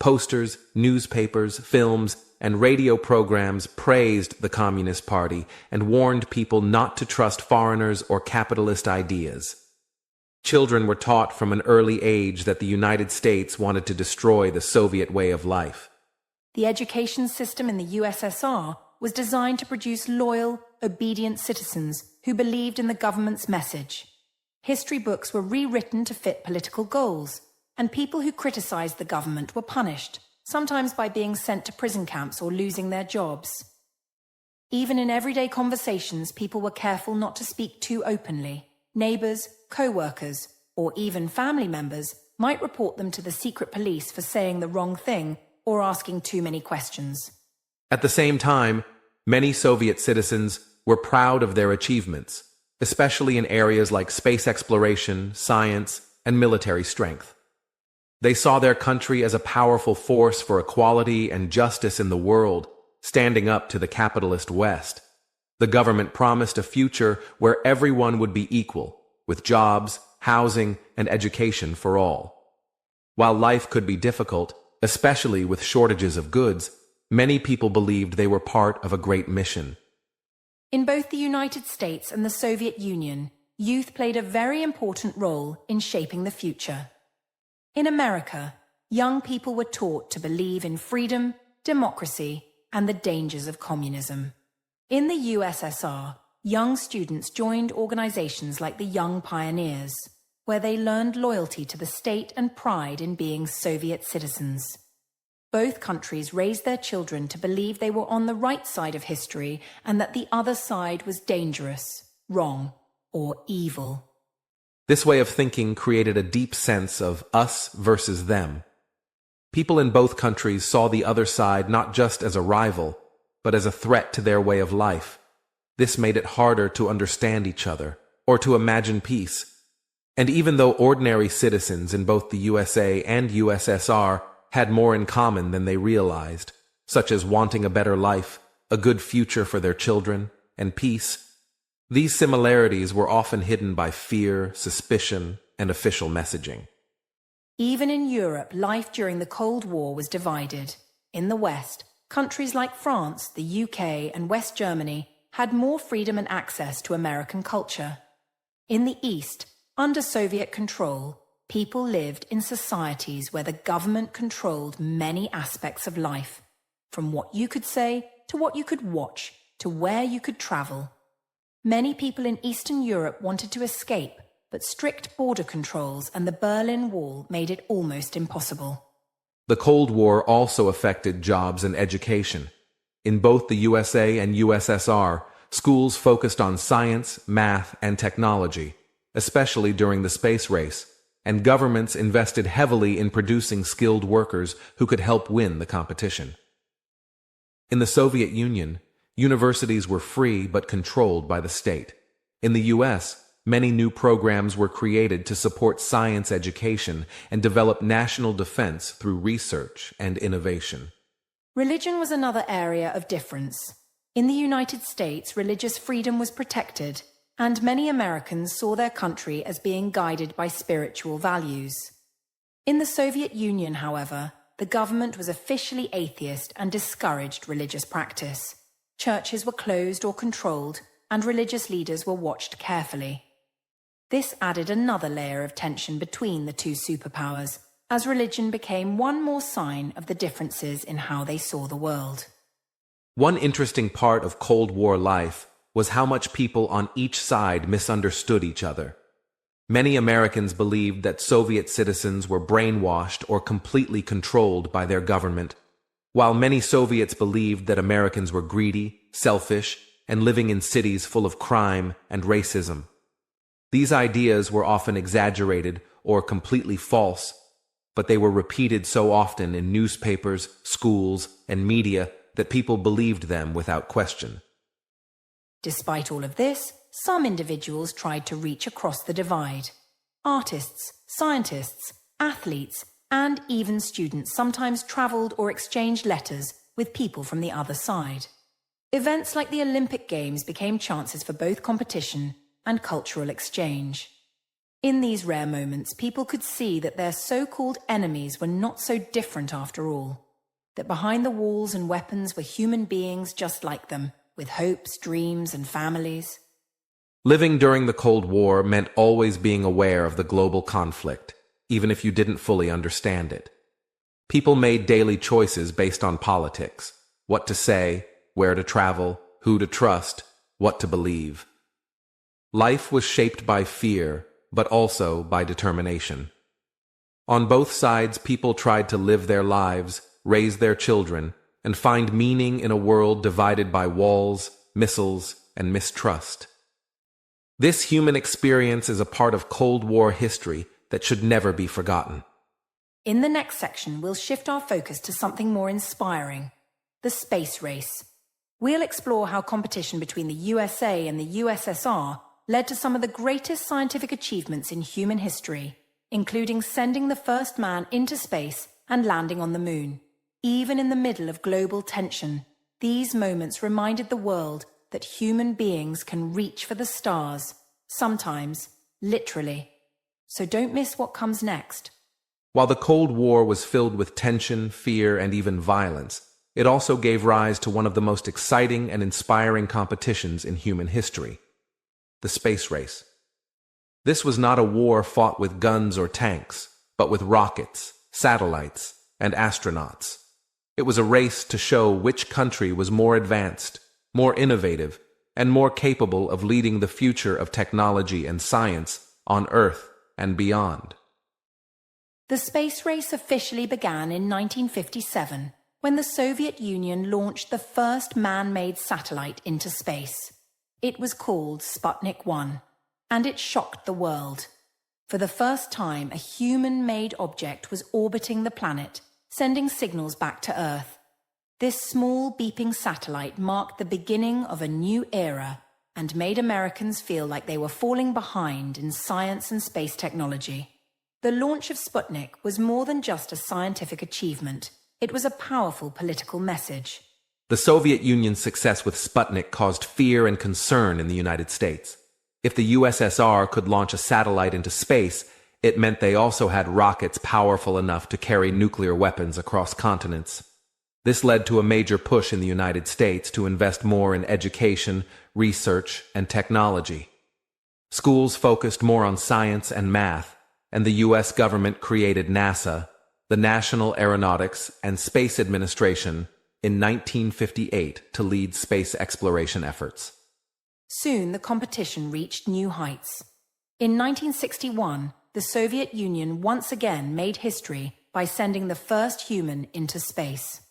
Posters, newspapers, films, and radio programs praised the Communist Party and warned people not to trust foreigners or capitalist ideas. Children were taught from an early age that the United States wanted to destroy the Soviet way of life. The education system in the USSR was designed to produce loyal, obedient citizens who believed in the government's message. History books were rewritten to fit political goals, and people who criticized the government were punished, sometimes by being sent to prison camps or losing their jobs. Even in everyday conversations, people were careful not to speak too openly. Neighbors, co-workers, or even family members might report them to the secret police for saying the wrong thing or asking too many questions. At the same time, many Soviet citizens were proud of their achievements, especially in areas like space exploration, science, and military strength. They saw their country as a powerful force for equality and justice in the world, standing up to the capitalist West. The government promised a future where everyone would be equal, with jobs, housing, and education for all. While life could be difficult, especially with shortages of goods, many people believed they were part of a great mission. In both the United States and the Soviet Union, youth played a very important role in shaping the future. In America, young people were taught to believe in freedom, democracy, and the dangers of communism. In the USSR, young students joined organizations like the Young Pioneers, where they learned loyalty to the state and pride in being Soviet citizens. Both countries raised their children to believe they were on the right side of history and that the other side was dangerous, wrong, or evil. This way of thinking created a deep sense of us versus them. People in both countries saw the other side not just as a rival, but as a threat to their way of life. This made it harder to understand each other, or to imagine peace. And even though ordinary citizens in both the USA and USSR had more in common than they realized, such as wanting a better life, a good future for their children, and peace, these similarities were often hidden by fear, suspicion, and official messaging. Even in Europe, life during the Cold War was divided. In the West, countries like France, the UK, and West Germany had more freedom and access to American culture. In the East, under Soviet control, people lived in societies where the government controlled many aspects of life, from what you could say to what you could watch to where you could travel. Many people in Eastern Europe wanted to escape, but strict border controls and the Berlin Wall made it almost impossible. The Cold War also affected jobs and education. In both the USA and USSR, schools focused on science, math, and technology, especially during the space race, and governments invested heavily in producing skilled workers who could help win the competition. In the Soviet Union, universities were free but controlled by the state. In the US, many new programs were created to support science education and develop national defense through research and innovation. Religion was another area of difference. In the United States, religious freedom was protected, and many Americans saw their country as being guided by spiritual values. In the Soviet Union, however, the government was officially atheist and discouraged religious practice. Churches were closed or controlled, and religious leaders were watched carefully. This added another layer of tension between the two superpowers, as religion became one more sign of the differences in how they saw the world. One interesting part of Cold War life was how much people on each side misunderstood each other. Many Americans believed that Soviet citizens were brainwashed or completely controlled by their government, while many Soviets believed that Americans were greedy, selfish, and living in cities full of crime and racism. These ideas were often exaggerated or completely false, but they were repeated so often in newspapers, schools, and media that people believed them without question. Despite all of this, some individuals tried to reach across the divide. Artists, scientists, athletes, and even students sometimes traveled or exchanged letters with people from the other side. Events like the Olympic Games became chances for both competition and cultural exchange. In these rare moments, people could see that their so-called enemies were not so different after all, that behind the walls and weapons were human beings just like them, with hopes, dreams, and families. Living during the Cold War meant always being aware of the global conflict, even if you didn't fully understand it. People made daily choices based on politics, what to say, where to travel, who to trust, what to believe. Life was shaped by fear, but also by determination. On both sides, people tried to live their lives, raise their children, and find meaning in a world divided by walls, missiles, and mistrust. This human experience is a part of Cold War history that should never be forgotten. In the next section, we'll shift our focus to something more inspiring: the space race. We'll explore how competition between the USA and the USSR led to some of the greatest scientific achievements in human history, including sending the first man into space and landing on the moon. Even in the middle of global tension, these moments reminded the world that human beings can reach for the stars, sometimes literally. So don't miss what comes next. While the Cold War was filled with tension, fear, and even violence, it also gave rise to one of the most exciting and inspiring competitions in human history, the space race. This was not a war fought with guns or tanks, but with rockets, satellites, and astronauts. It was a race to show which country was more advanced, more innovative, and more capable of leading the future of technology and science on Earth and beyond. The space race officially began in 1957, when the Soviet Union launched the first man-made satellite into space. It was called Sputnik 1, and it shocked the world. For the first time, a human-made object was orbiting the planet, sending signals back to Earth. This small beeping satellite marked the beginning of a new era and made Americans feel like they were falling behind in science and space technology. The launch of Sputnik was more than just a scientific achievement. It was a powerful political message. The Soviet Union's success with Sputnik caused fear and concern in the United States. If the USSR could launch a satellite into space, it meant they also had rockets powerful enough to carry nuclear weapons across continents. This led to a major push in the United States to invest more in education, research, and technology. Schools focused more on science and math, and the U.S. government created NASA, the National Aeronautics and Space Administration, in 1958 to lead space exploration efforts. Soon the competition reached new heights. In 1961, the Soviet Union once again made history by sending the first human into space.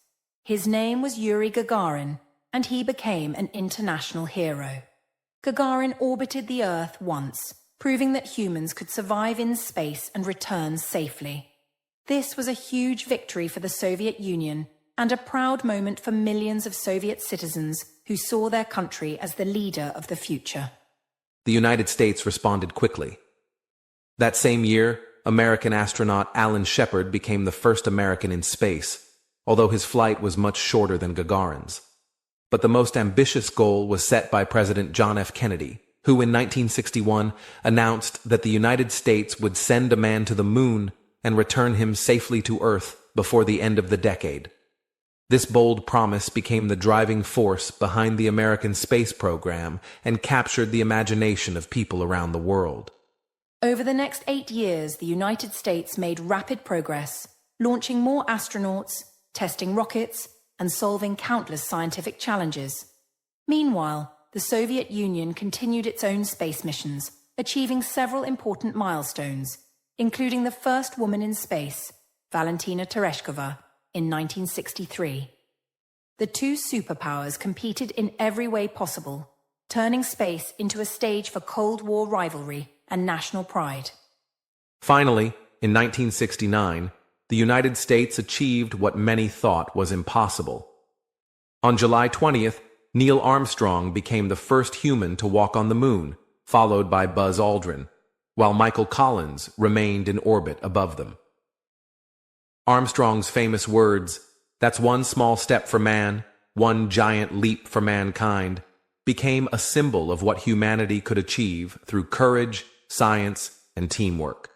His name was Yuri Gagarin, and he became an international hero. Gagarin orbited the Earth once, proving that humans could survive in space and return safely. This was a huge victory for the Soviet Union and a proud moment for millions of Soviet citizens who saw their country as the leader of the future. The United States responded quickly. That same year, American astronaut Alan Shepard became the first American in space, although his flight was much shorter than Gagarin's. But the most ambitious goal was set by President John F. Kennedy, who in 1961 announced that the United States would send a man to the moon and return him safely to Earth before the end of the decade. This bold promise became the driving force behind the American space program and captured the imagination of people around the world. Over the next 8 years, the United States made rapid progress, launching more astronauts, testing rockets, and solving countless scientific challenges. Meanwhile, the Soviet Union continued its own space missions, achieving several important milestones, including the first woman in space, Valentina Tereshkova, in 1963. The two superpowers competed in every way possible, turning space into a stage for Cold War rivalry and national pride. Finally, in 1969, the United States achieved what many thought was impossible. On July 20th, Neil Armstrong became the first human to walk on the moon, followed by Buzz Aldrin, while Michael Collins remained in orbit above them. Armstrong's famous words, "That's one small step for man, one giant leap for mankind," became a symbol of what humanity could achieve through courage, science, and teamwork.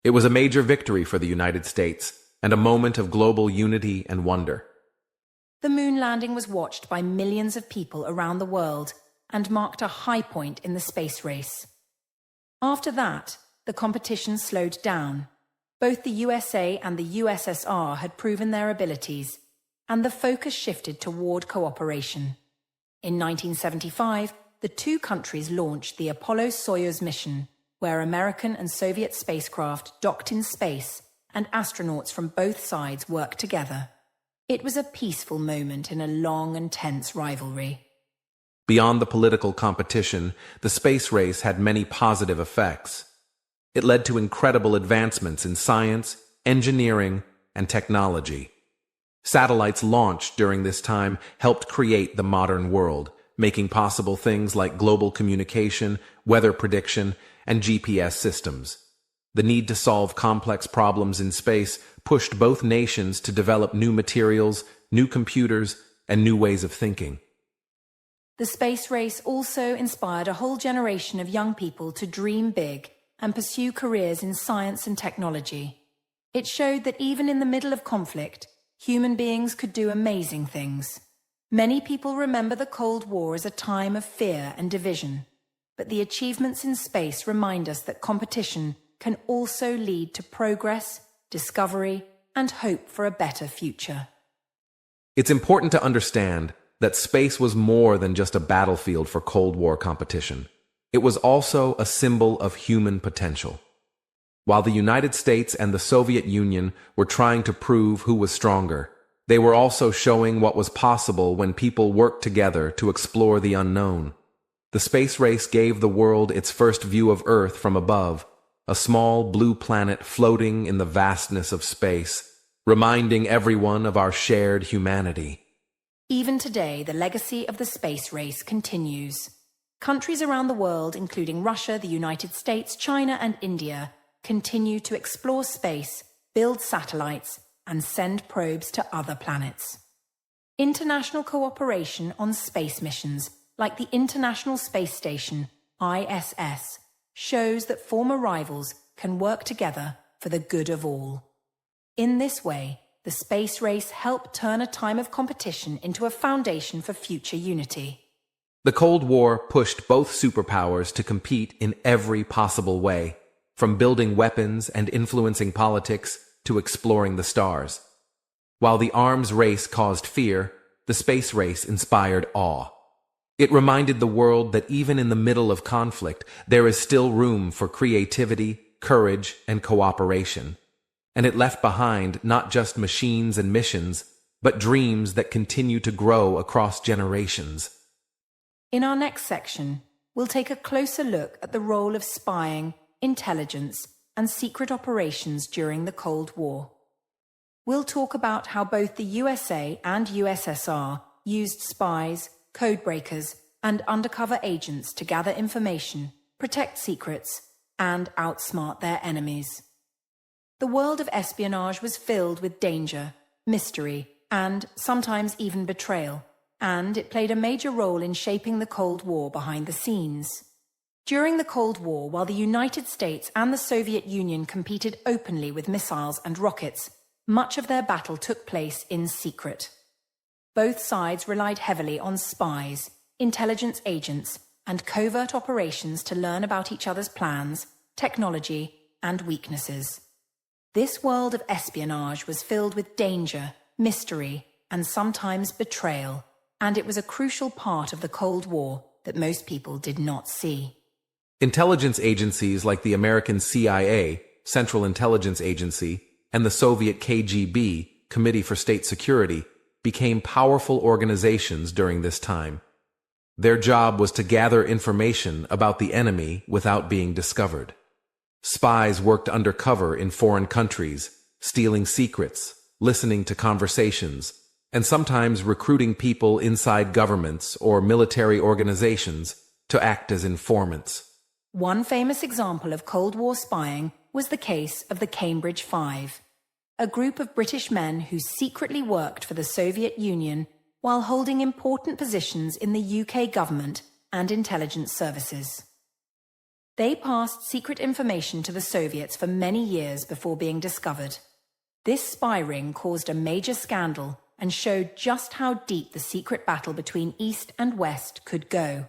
It was a major victory for the United States and a moment of global unity and wonder. The moon landing was watched by millions of people around the world and marked a high point in the space race. After that, the competition slowed down. Both the USA and the USSR had proven their abilities, and the focus shifted toward cooperation. In 1975, the two countries launched the Apollo-Soyuz mission, where American and Soviet spacecraft docked in space and astronauts from both sides worked together. It was a peaceful moment in a long and tense rivalry. Beyond the political competition, the space race had many positive effects. It led to incredible advancements in science, engineering, and technology. Satellites launched during this time helped create the modern world, making possible things like global communication, weather prediction, and GPS systems. The need to solve complex problems in space pushed both nations to develop new materials, new computers, and new ways of thinking. The space race also inspired a whole generation of young people to dream big and pursue careers in science and technology. It showed that even in the middle of conflict, human beings could do amazing things. Many people remember the Cold War as a time of fear and division, but the achievements in space remind us that competition can also lead to progress, discovery, and hope for a better future. It's important to understand that space was more than just a battlefield for Cold War competition. It was also a symbol of human potential. While the United States and the Soviet Union were trying to prove who was stronger, they were also showing what was possible when people worked together to explore the unknown. The space race gave the world its first view of Earth from above, a small blue planet floating in the vastness of space, reminding everyone of our shared humanity. Even today, the legacy of the space race continues. Countries around the world, including Russia, the United States, China, and India, continue to explore space, build satellites, and send probes to other planets. International cooperation on space missions, like the International Space Station, ISS, shows that former rivals can work together for the good of all. In this way, the space race helped turn a time of competition into a foundation for future unity. The Cold War pushed both superpowers to compete in every possible way, from building weapons and influencing politics to exploring the stars. While the arms race caused fear, the space race inspired awe. It reminded the world that even in the middle of conflict, there is still room for creativity, courage, and cooperation. And it left behind not just machines and missions, but dreams that continue to grow across generations. In our next section, we'll take a closer look at the role of spying, intelligence, and secret operations during the Cold War. We'll talk about how both the USA and USSR used spies, codebreakers, and undercover agents to gather information, protect secrets, and outsmart their enemies. The world of espionage was filled with danger, mystery, and sometimes even betrayal, and it played a major role in shaping the Cold War behind the scenes. During the Cold War, while the United States and the Soviet Union competed openly with missiles and rockets, much of their battle took place in secret. Both sides relied heavily on spies, intelligence agents, and covert operations to learn about each other's plans, technology, and weaknesses. This world of espionage was filled with danger, mystery, and sometimes betrayal, and it was a crucial part of the Cold War that most people did not see. Intelligence agencies like the American CIA, Central Intelligence Agency, and the Soviet KGB, Committee for State Security, became powerful organizations during this time. Their job was to gather information about the enemy without being discovered. Spies worked undercover in foreign countries, stealing secrets, listening to conversations, and sometimes recruiting people inside governments or military organizations to act as informants. One famous example of Cold War spying was the case of the Cambridge Five, a group of British men who secretly worked for the Soviet Union while holding important positions in the UK government and intelligence services. They passed secret information to the Soviets for many years before being discovered. This spy ring caused a major scandal and showed just how deep the secret battle between East and West could go.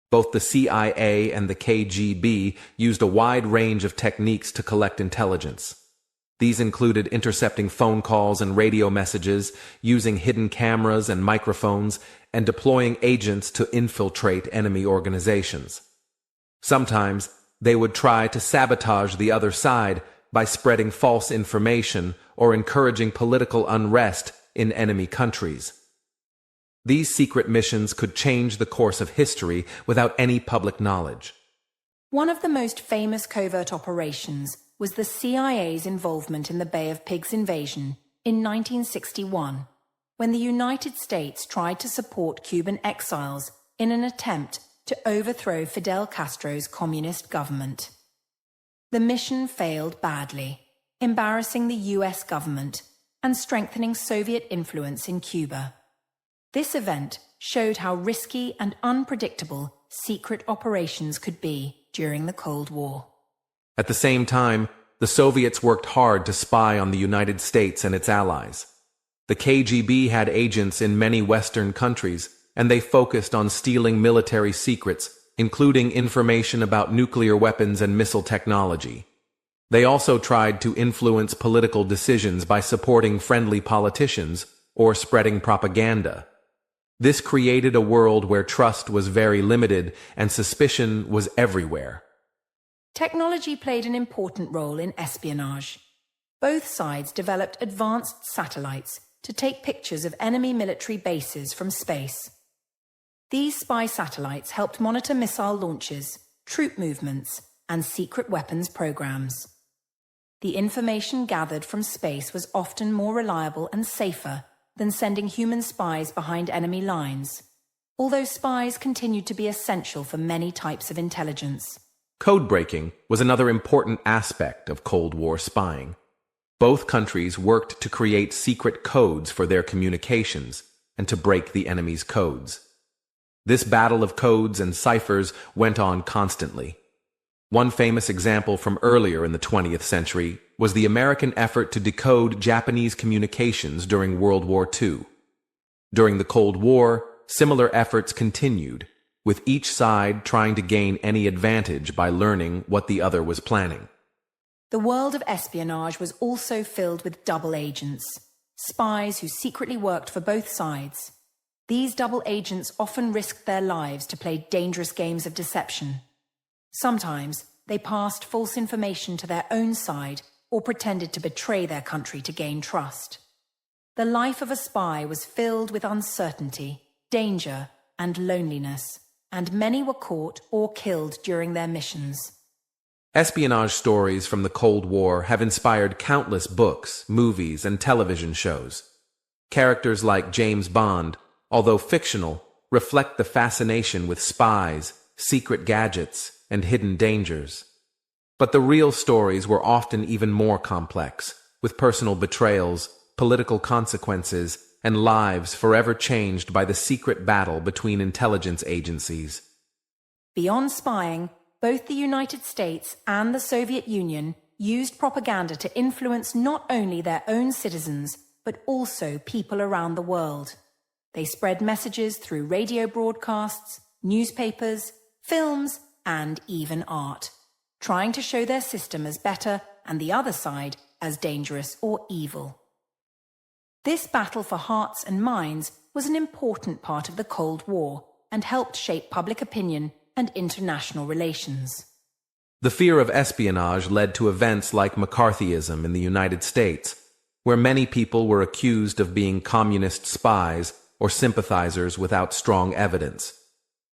Both the CIA and the KGB used a wide range of techniques to collect intelligence. These included intercepting phone calls and radio messages, using hidden cameras and microphones, and deploying agents to infiltrate enemy organizations. Sometimes, they would try to sabotage the other side by spreading false information or encouraging political unrest in enemy countries. These secret missions could change the course of history without any public knowledge. One of the most famous covert operations was the CIA's involvement in the Bay of Pigs invasion in 1961, when the United States tried to support Cuban exiles in an attempt to overthrow Fidel Castro's communist government. The mission failed badly, embarrassing the US government and strengthening Soviet influence in Cuba. This event showed how risky and unpredictable secret operations could be during the Cold War. At the same time, the Soviets worked hard to spy on the United States and its allies. The KGB had agents in many Western countries, and they focused on stealing military secrets, including information about nuclear weapons and missile technology. They also tried to influence political decisions by supporting friendly politicians or spreading propaganda. This created a world where trust was very limited and suspicion was everywhere. Technology played an important role in espionage. Both sides developed advanced satellites to take pictures of enemy military bases from space. These spy satellites helped monitor missile launches, troop movements, and secret weapons programs. The information gathered from space was often more reliable and safer than sending human spies behind enemy lines, although spies continued to be essential for many types of intelligence. Code breaking was another important aspect of Cold War spying. Both countries worked to create secret codes for their communications and to break the enemy's codes. This battle of codes and ciphers went on constantly. One famous example from earlier in the 20th century was the American effort to decode Japanese communications during World War II. During the Cold War, similar efforts continued, with each side trying to gain any advantage by learning what the other was planning. The world of espionage was also filled with double agents, spies who secretly worked for both sides. These double agents often risked their lives to play dangerous games of deception. Sometimes they passed false information to their own side or pretended to betray their country to gain trust. The life of a spy was filled with uncertainty, danger, and loneliness, and many were caught or killed during their missions. Espionage stories from the Cold War have inspired countless books, movies, and television shows. Characters like James Bond, although fictional, reflect the fascination with spies, secret gadgets, and hidden dangers. But the real stories were often even more complex, with personal betrayals, political consequences, and lives forever changed by the secret battle between intelligence agencies. Beyond spying, both the United States and the Soviet Union used propaganda to influence not only their own citizens, but also people around the world. They spread messages through radio broadcasts, newspapers, films, and even art, trying to show their system as better and the other side as dangerous or evil. This battle for hearts and minds was an important part of the Cold War and helped shape public opinion and international relations. The fear of espionage led to events like McCarthyism in the United States, where many people were accused of being communist spies or sympathizers without strong evidence.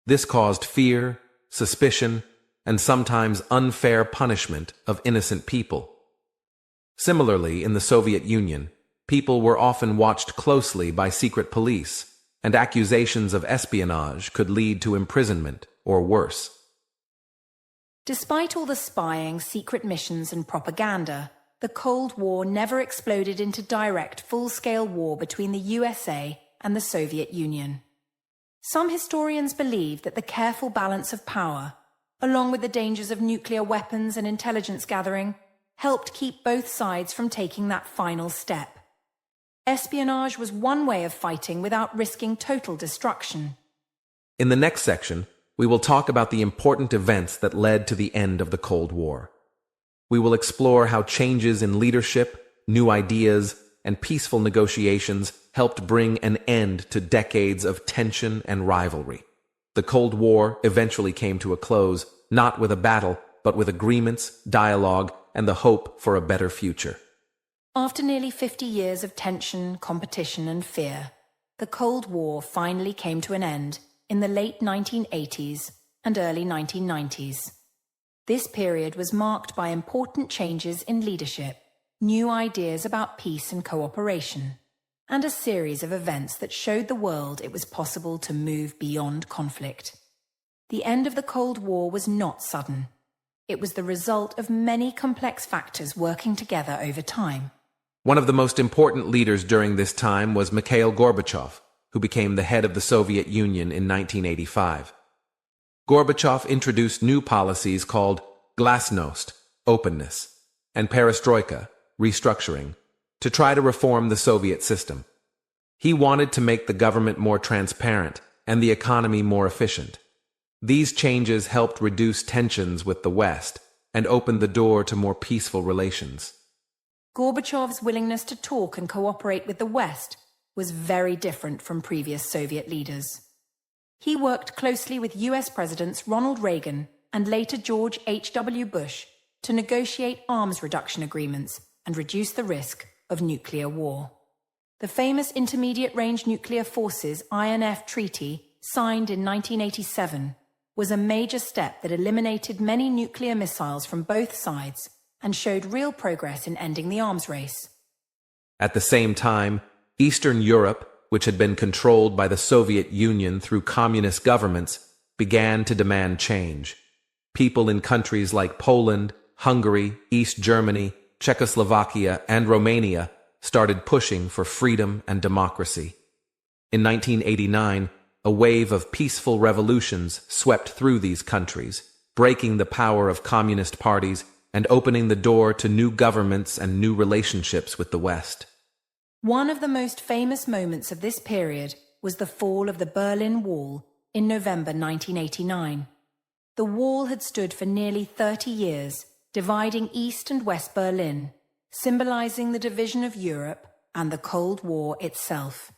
This caused fear, suspicion, and sometimes unfair punishment of innocent people. Similarly, in the Soviet Union, people were often watched closely by secret police, and accusations of espionage could lead to imprisonment or worse. Despite all the spying, secret missions, and propaganda, the Cold War never exploded into direct, full-scale war between the USA and the Soviet Union. Some historians believe that the careful balance of power, along with the dangers of nuclear weapons and intelligence gathering, helped keep both sides from taking that final step. Espionage was one way of fighting without risking total destruction. In the next section, we will talk about the important events that led to the end of the Cold War. We will explore how changes in leadership, new ideas, and peaceful negotiations helped bring an end to decades of tension and rivalry. The Cold War eventually came to a close, not with a battle, but with agreements, dialogue, and the hope for a better future. After nearly 50 years of tension, competition, and fear, the Cold War finally came to an end in the late 1980s and early 1990s. This period was marked by important changes in leadership, new ideas about peace and cooperation, and a series of events that showed the world it was possible to move beyond conflict. The end of the Cold War was not sudden. It was the result of many complex factors working together over time. One of the most important leaders during this time was Mikhail Gorbachev, who became the head of the Soviet Union in 1985. Gorbachev introduced new policies called glasnost, openness, and perestroika, restructuring, to try to reform the Soviet system. He wanted to make the government more transparent and the economy more efficient. These changes helped reduce tensions with the West and opened the door to more peaceful relations. Gorbachev's willingness to talk and cooperate with the West was very different from previous Soviet leaders. He worked closely with US Presidents Ronald Reagan and later George H.W. Bush to negotiate arms reduction agreements and reduce the risk of nuclear war. The famous Intermediate Range Nuclear Forces INF Treaty, signed in 1987, was a major step that eliminated many nuclear missiles from both sides and showed real progress in ending the arms race. At the same time, Eastern Europe, which had been controlled by the Soviet Union through communist governments, began to demand change. People in countries like Poland, Hungary, East Germany, Czechoslovakia, and Romania started pushing for freedom and democracy. In 1989, a wave of peaceful revolutions swept through these countries, breaking the power of communist parties and opening the door to new governments and new relationships with the West. One of the most famous moments of this period was the fall of the Berlin Wall in November 1989. The wall had stood for nearly 30 years, dividing East and West Berlin, symbolizing the division of Europe and the Cold War itself.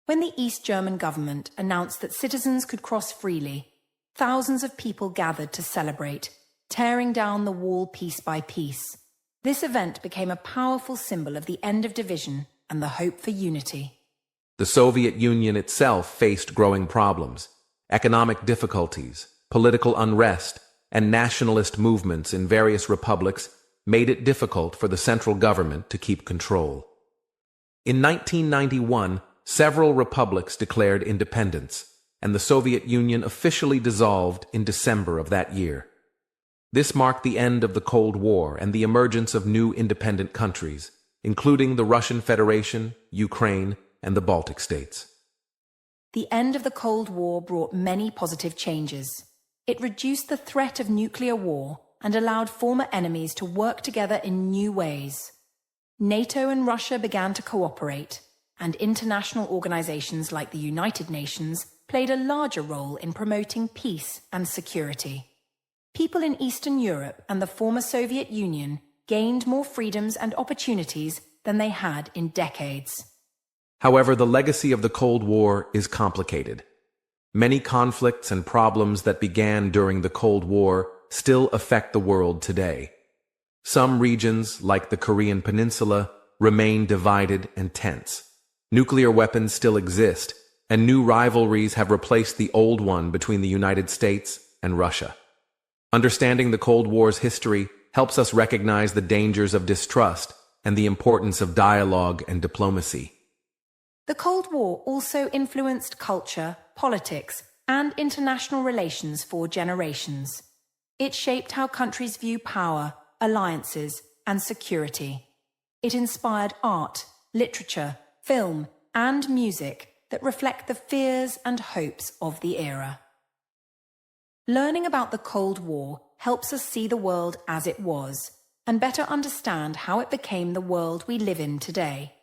When the East German government announced that citizens could cross freely, thousands of people gathered to celebrate, tearing down the wall piece by piece. This event became a powerful symbol of the end of division and the hope for unity. The Soviet Union itself faced growing problems, economic difficulties, political unrest, and nationalist movements in various republics made it difficult for the central government to keep control. In 1991, several republics declared independence, and the Soviet Union officially dissolved in December of that year. This marked the end of the Cold War and the emergence of new independent countries, including the Russian Federation, Ukraine, and the Baltic states. The end of the Cold War brought many positive changes. It reduced the threat of nuclear war and allowed former enemies to work together in new ways. NATO and Russia began to cooperate, and international organizations like the United Nations played a larger role in promoting peace and security. People in Eastern Europe and the former Soviet Union gained more freedoms and opportunities than they had in decades. However, the legacy of the Cold War is complicated. Many conflicts and problems that began during the Cold War still affect the world today. Some regions, like the Korean Peninsula, remain divided and tense. Nuclear weapons still exist, and new rivalries have replaced the old one between the United States and Russia. Understanding the Cold War's history helps us recognize the dangers of distrust and the importance of dialogue and diplomacy. The Cold War also influenced culture, politics, and international relations for generations. It shaped how countries view power, alliances, and security. It inspired art, literature, film, and music that reflect the fears and hopes of the era. Learning about the Cold War helps us see the world as it was and better understand how it became the world we live in today.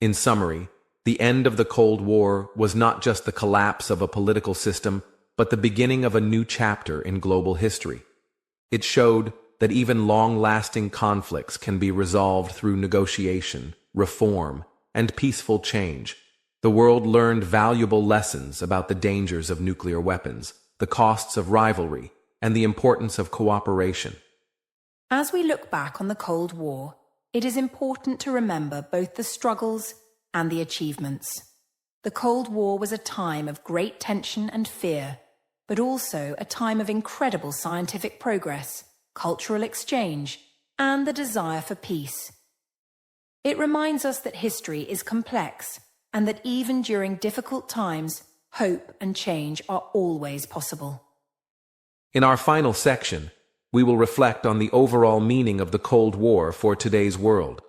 In summary, the end of the Cold War was not just the collapse of a political system, but the beginning of a new chapter in global history. It showed that even long-lasting conflicts can be resolved through negotiation, reform, and peaceful change. The world learned valuable lessons about the dangers of nuclear weapons, the costs of rivalry, and the importance of cooperation. As we look back on the Cold War, it is important to remember both the struggles and the achievements. The Cold War was a time of great tension and fear, but also a time of incredible scientific progress, cultural exchange, and the desire for peace. It reminds us that history is complex and that even during difficult times, hope and change are always possible. In our final section, we will reflect on the overall meaning of the Cold War for today's world.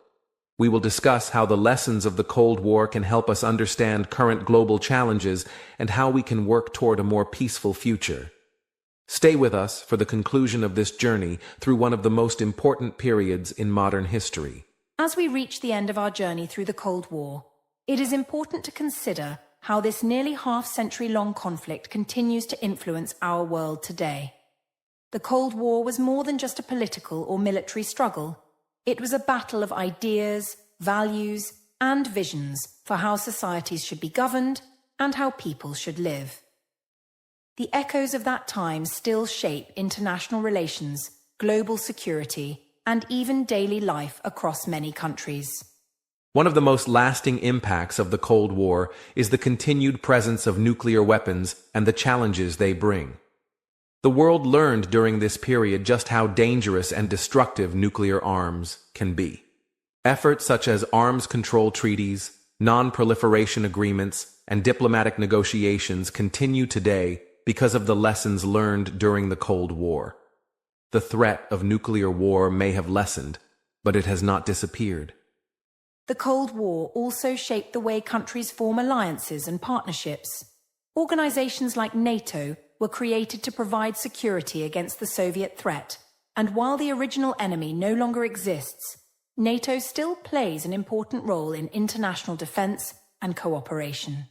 We will discuss how the lessons of the Cold War can help us understand current global challenges and how we can work toward a more peaceful future. Stay with us for the conclusion of this journey through one of the most important periods in modern history. As we reach the end of our journey through the Cold War, it is important to consider how this nearly half-century-long conflict continues to influence our world today. The Cold War was more than just a political or military struggle. It was a battle of ideas, values, and visions for how societies should be governed and how people should live. The echoes of that time still shape international relations, global security, and even daily life across many countries. One of the most lasting impacts of the Cold War is the continued presence of nuclear weapons and the challenges they bring. The world learned during this period just how dangerous and destructive nuclear arms can be. Efforts such as arms control treaties, non-proliferation agreements, and diplomatic negotiations continue today because of the lessons learned during the Cold War. The threat of nuclear war may have lessened, but it has not disappeared. The Cold War also shaped the way countries form alliances and partnerships. Organizations like NATO were created to provide security against the Soviet threat, and while the original enemy no longer exists, NATO still plays an important role in international defense and cooperation.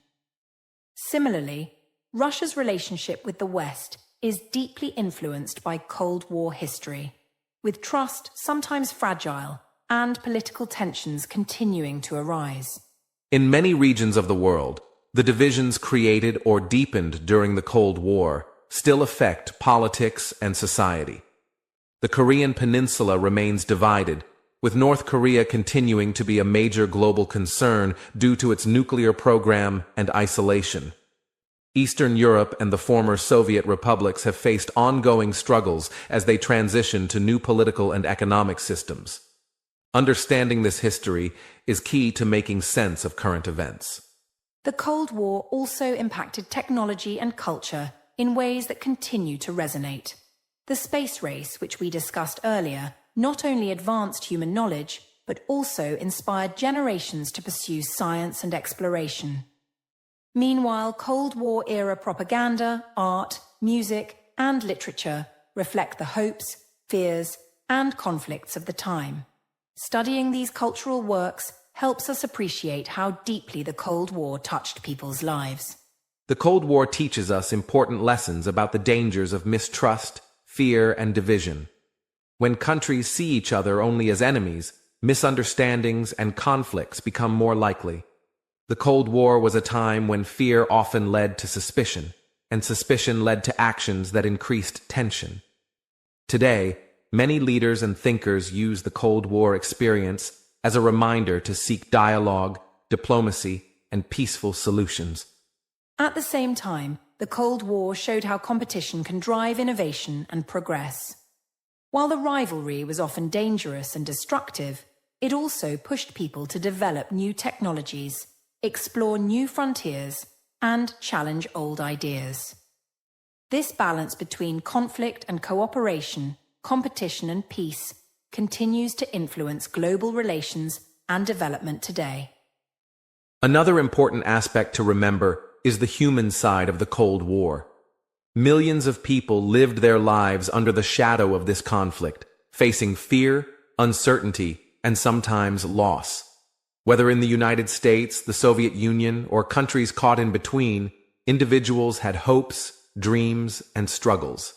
Similarly, Russia's relationship with the West is deeply influenced by Cold War history, with trust sometimes fragile and political tensions continuing to arise. In many regions of the world, the divisions created or deepened during the Cold War still affect politics and society. The Korean Peninsula remains divided, with North Korea continuing to be a major global concern due to its nuclear program and isolation. Eastern Europe and the former Soviet republics have faced ongoing struggles as they transition to new political and economic systems. Understanding this history is key to making sense of current events. The Cold War also impacted technology and culture in ways that continue to resonate. The space race, which we discussed earlier, not only advanced human knowledge, but also inspired generations to pursue science and exploration. Meanwhile, Cold War-era propaganda, art, music, and literature reflect the hopes, fears, and conflicts of the time. Studying these cultural works helps us appreciate how deeply the Cold War touched people's lives. The Cold War teaches us important lessons about the dangers of mistrust, fear, and division. When countries see each other only as enemies, misunderstandings and conflicts become more likely. The Cold War was a time when fear often led to suspicion, and suspicion led to actions that increased tension. Today, many leaders and thinkers use the Cold War experience as a reminder to seek dialogue, diplomacy, and peaceful solutions. At the same time, the Cold War showed how competition can drive innovation and progress. While the rivalry was often dangerous and destructive, it also pushed people to develop new technologies, explore new frontiers, and challenge old ideas. This balance between conflict and cooperation, competition and peace, continues to influence global relations and development today. Another important aspect to remember is the human side of the Cold War. Millions of people lived their lives under the shadow of this conflict, facing fear, uncertainty, and sometimes loss. Whether in the United States, the Soviet Union, or countries caught in between, individuals had hopes, dreams, and struggles.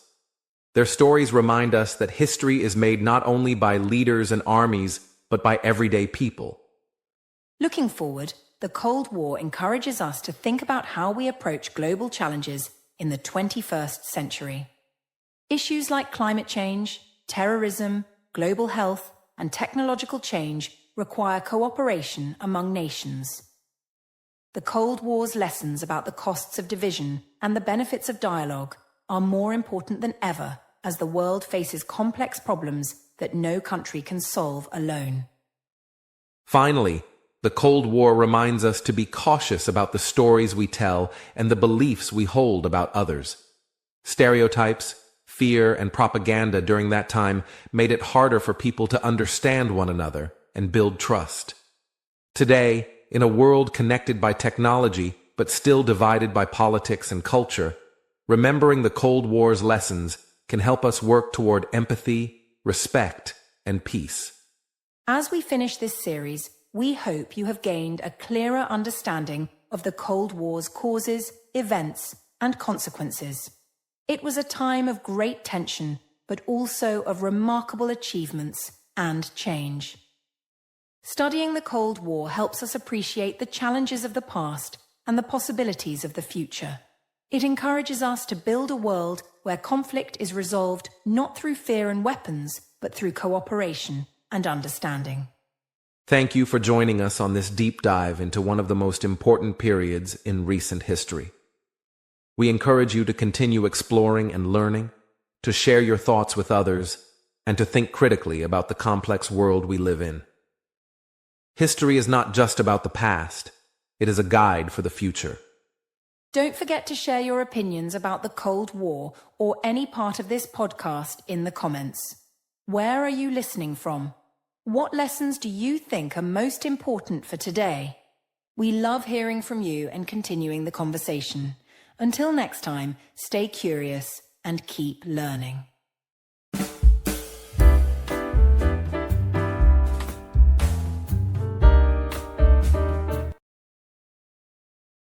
Their stories remind us that history is made not only by leaders and armies, but by everyday people. Looking forward, the Cold War encourages us to think about how we approach global challenges in the 21st century. Issues like climate change, terrorism, global health, and technological change require cooperation among nations. The Cold War's lessons about the costs of division and the benefits of dialogue are more important than ever as the world faces complex problems that no country can solve alone. Finally, the Cold War reminds us to be cautious about the stories we tell and the beliefs we hold about others. Stereotypes, fear, and propaganda during that time made it harder for people to understand one another and build trust. Today, in a world connected by technology but still divided by politics and culture, remembering the Cold War's lessons can help us work toward empathy, respect, and peace. As we finish this series, we hope you have gained a clearer understanding of the Cold War's causes, events, and consequences. It was a time of great tension, but also of remarkable achievements and change. Studying the Cold War helps us appreciate the challenges of the past and the possibilities of the future. It encourages us to build a world where conflict is resolved not through fear and weapons, but through cooperation and understanding. Thank you for joining us on this deep dive into one of the most important periods in recent history. We encourage you to continue exploring and learning, to share your thoughts with others, and to think critically about the complex world we live in. History is not just about the past, it is a guide for the future. Don't forget to share your opinions about the Cold War or any part of this podcast in the comments. Where are you listening from? What lessons do you think are most important for today? We love hearing from you and continuing the conversation. Until next time, stay curious and keep learning.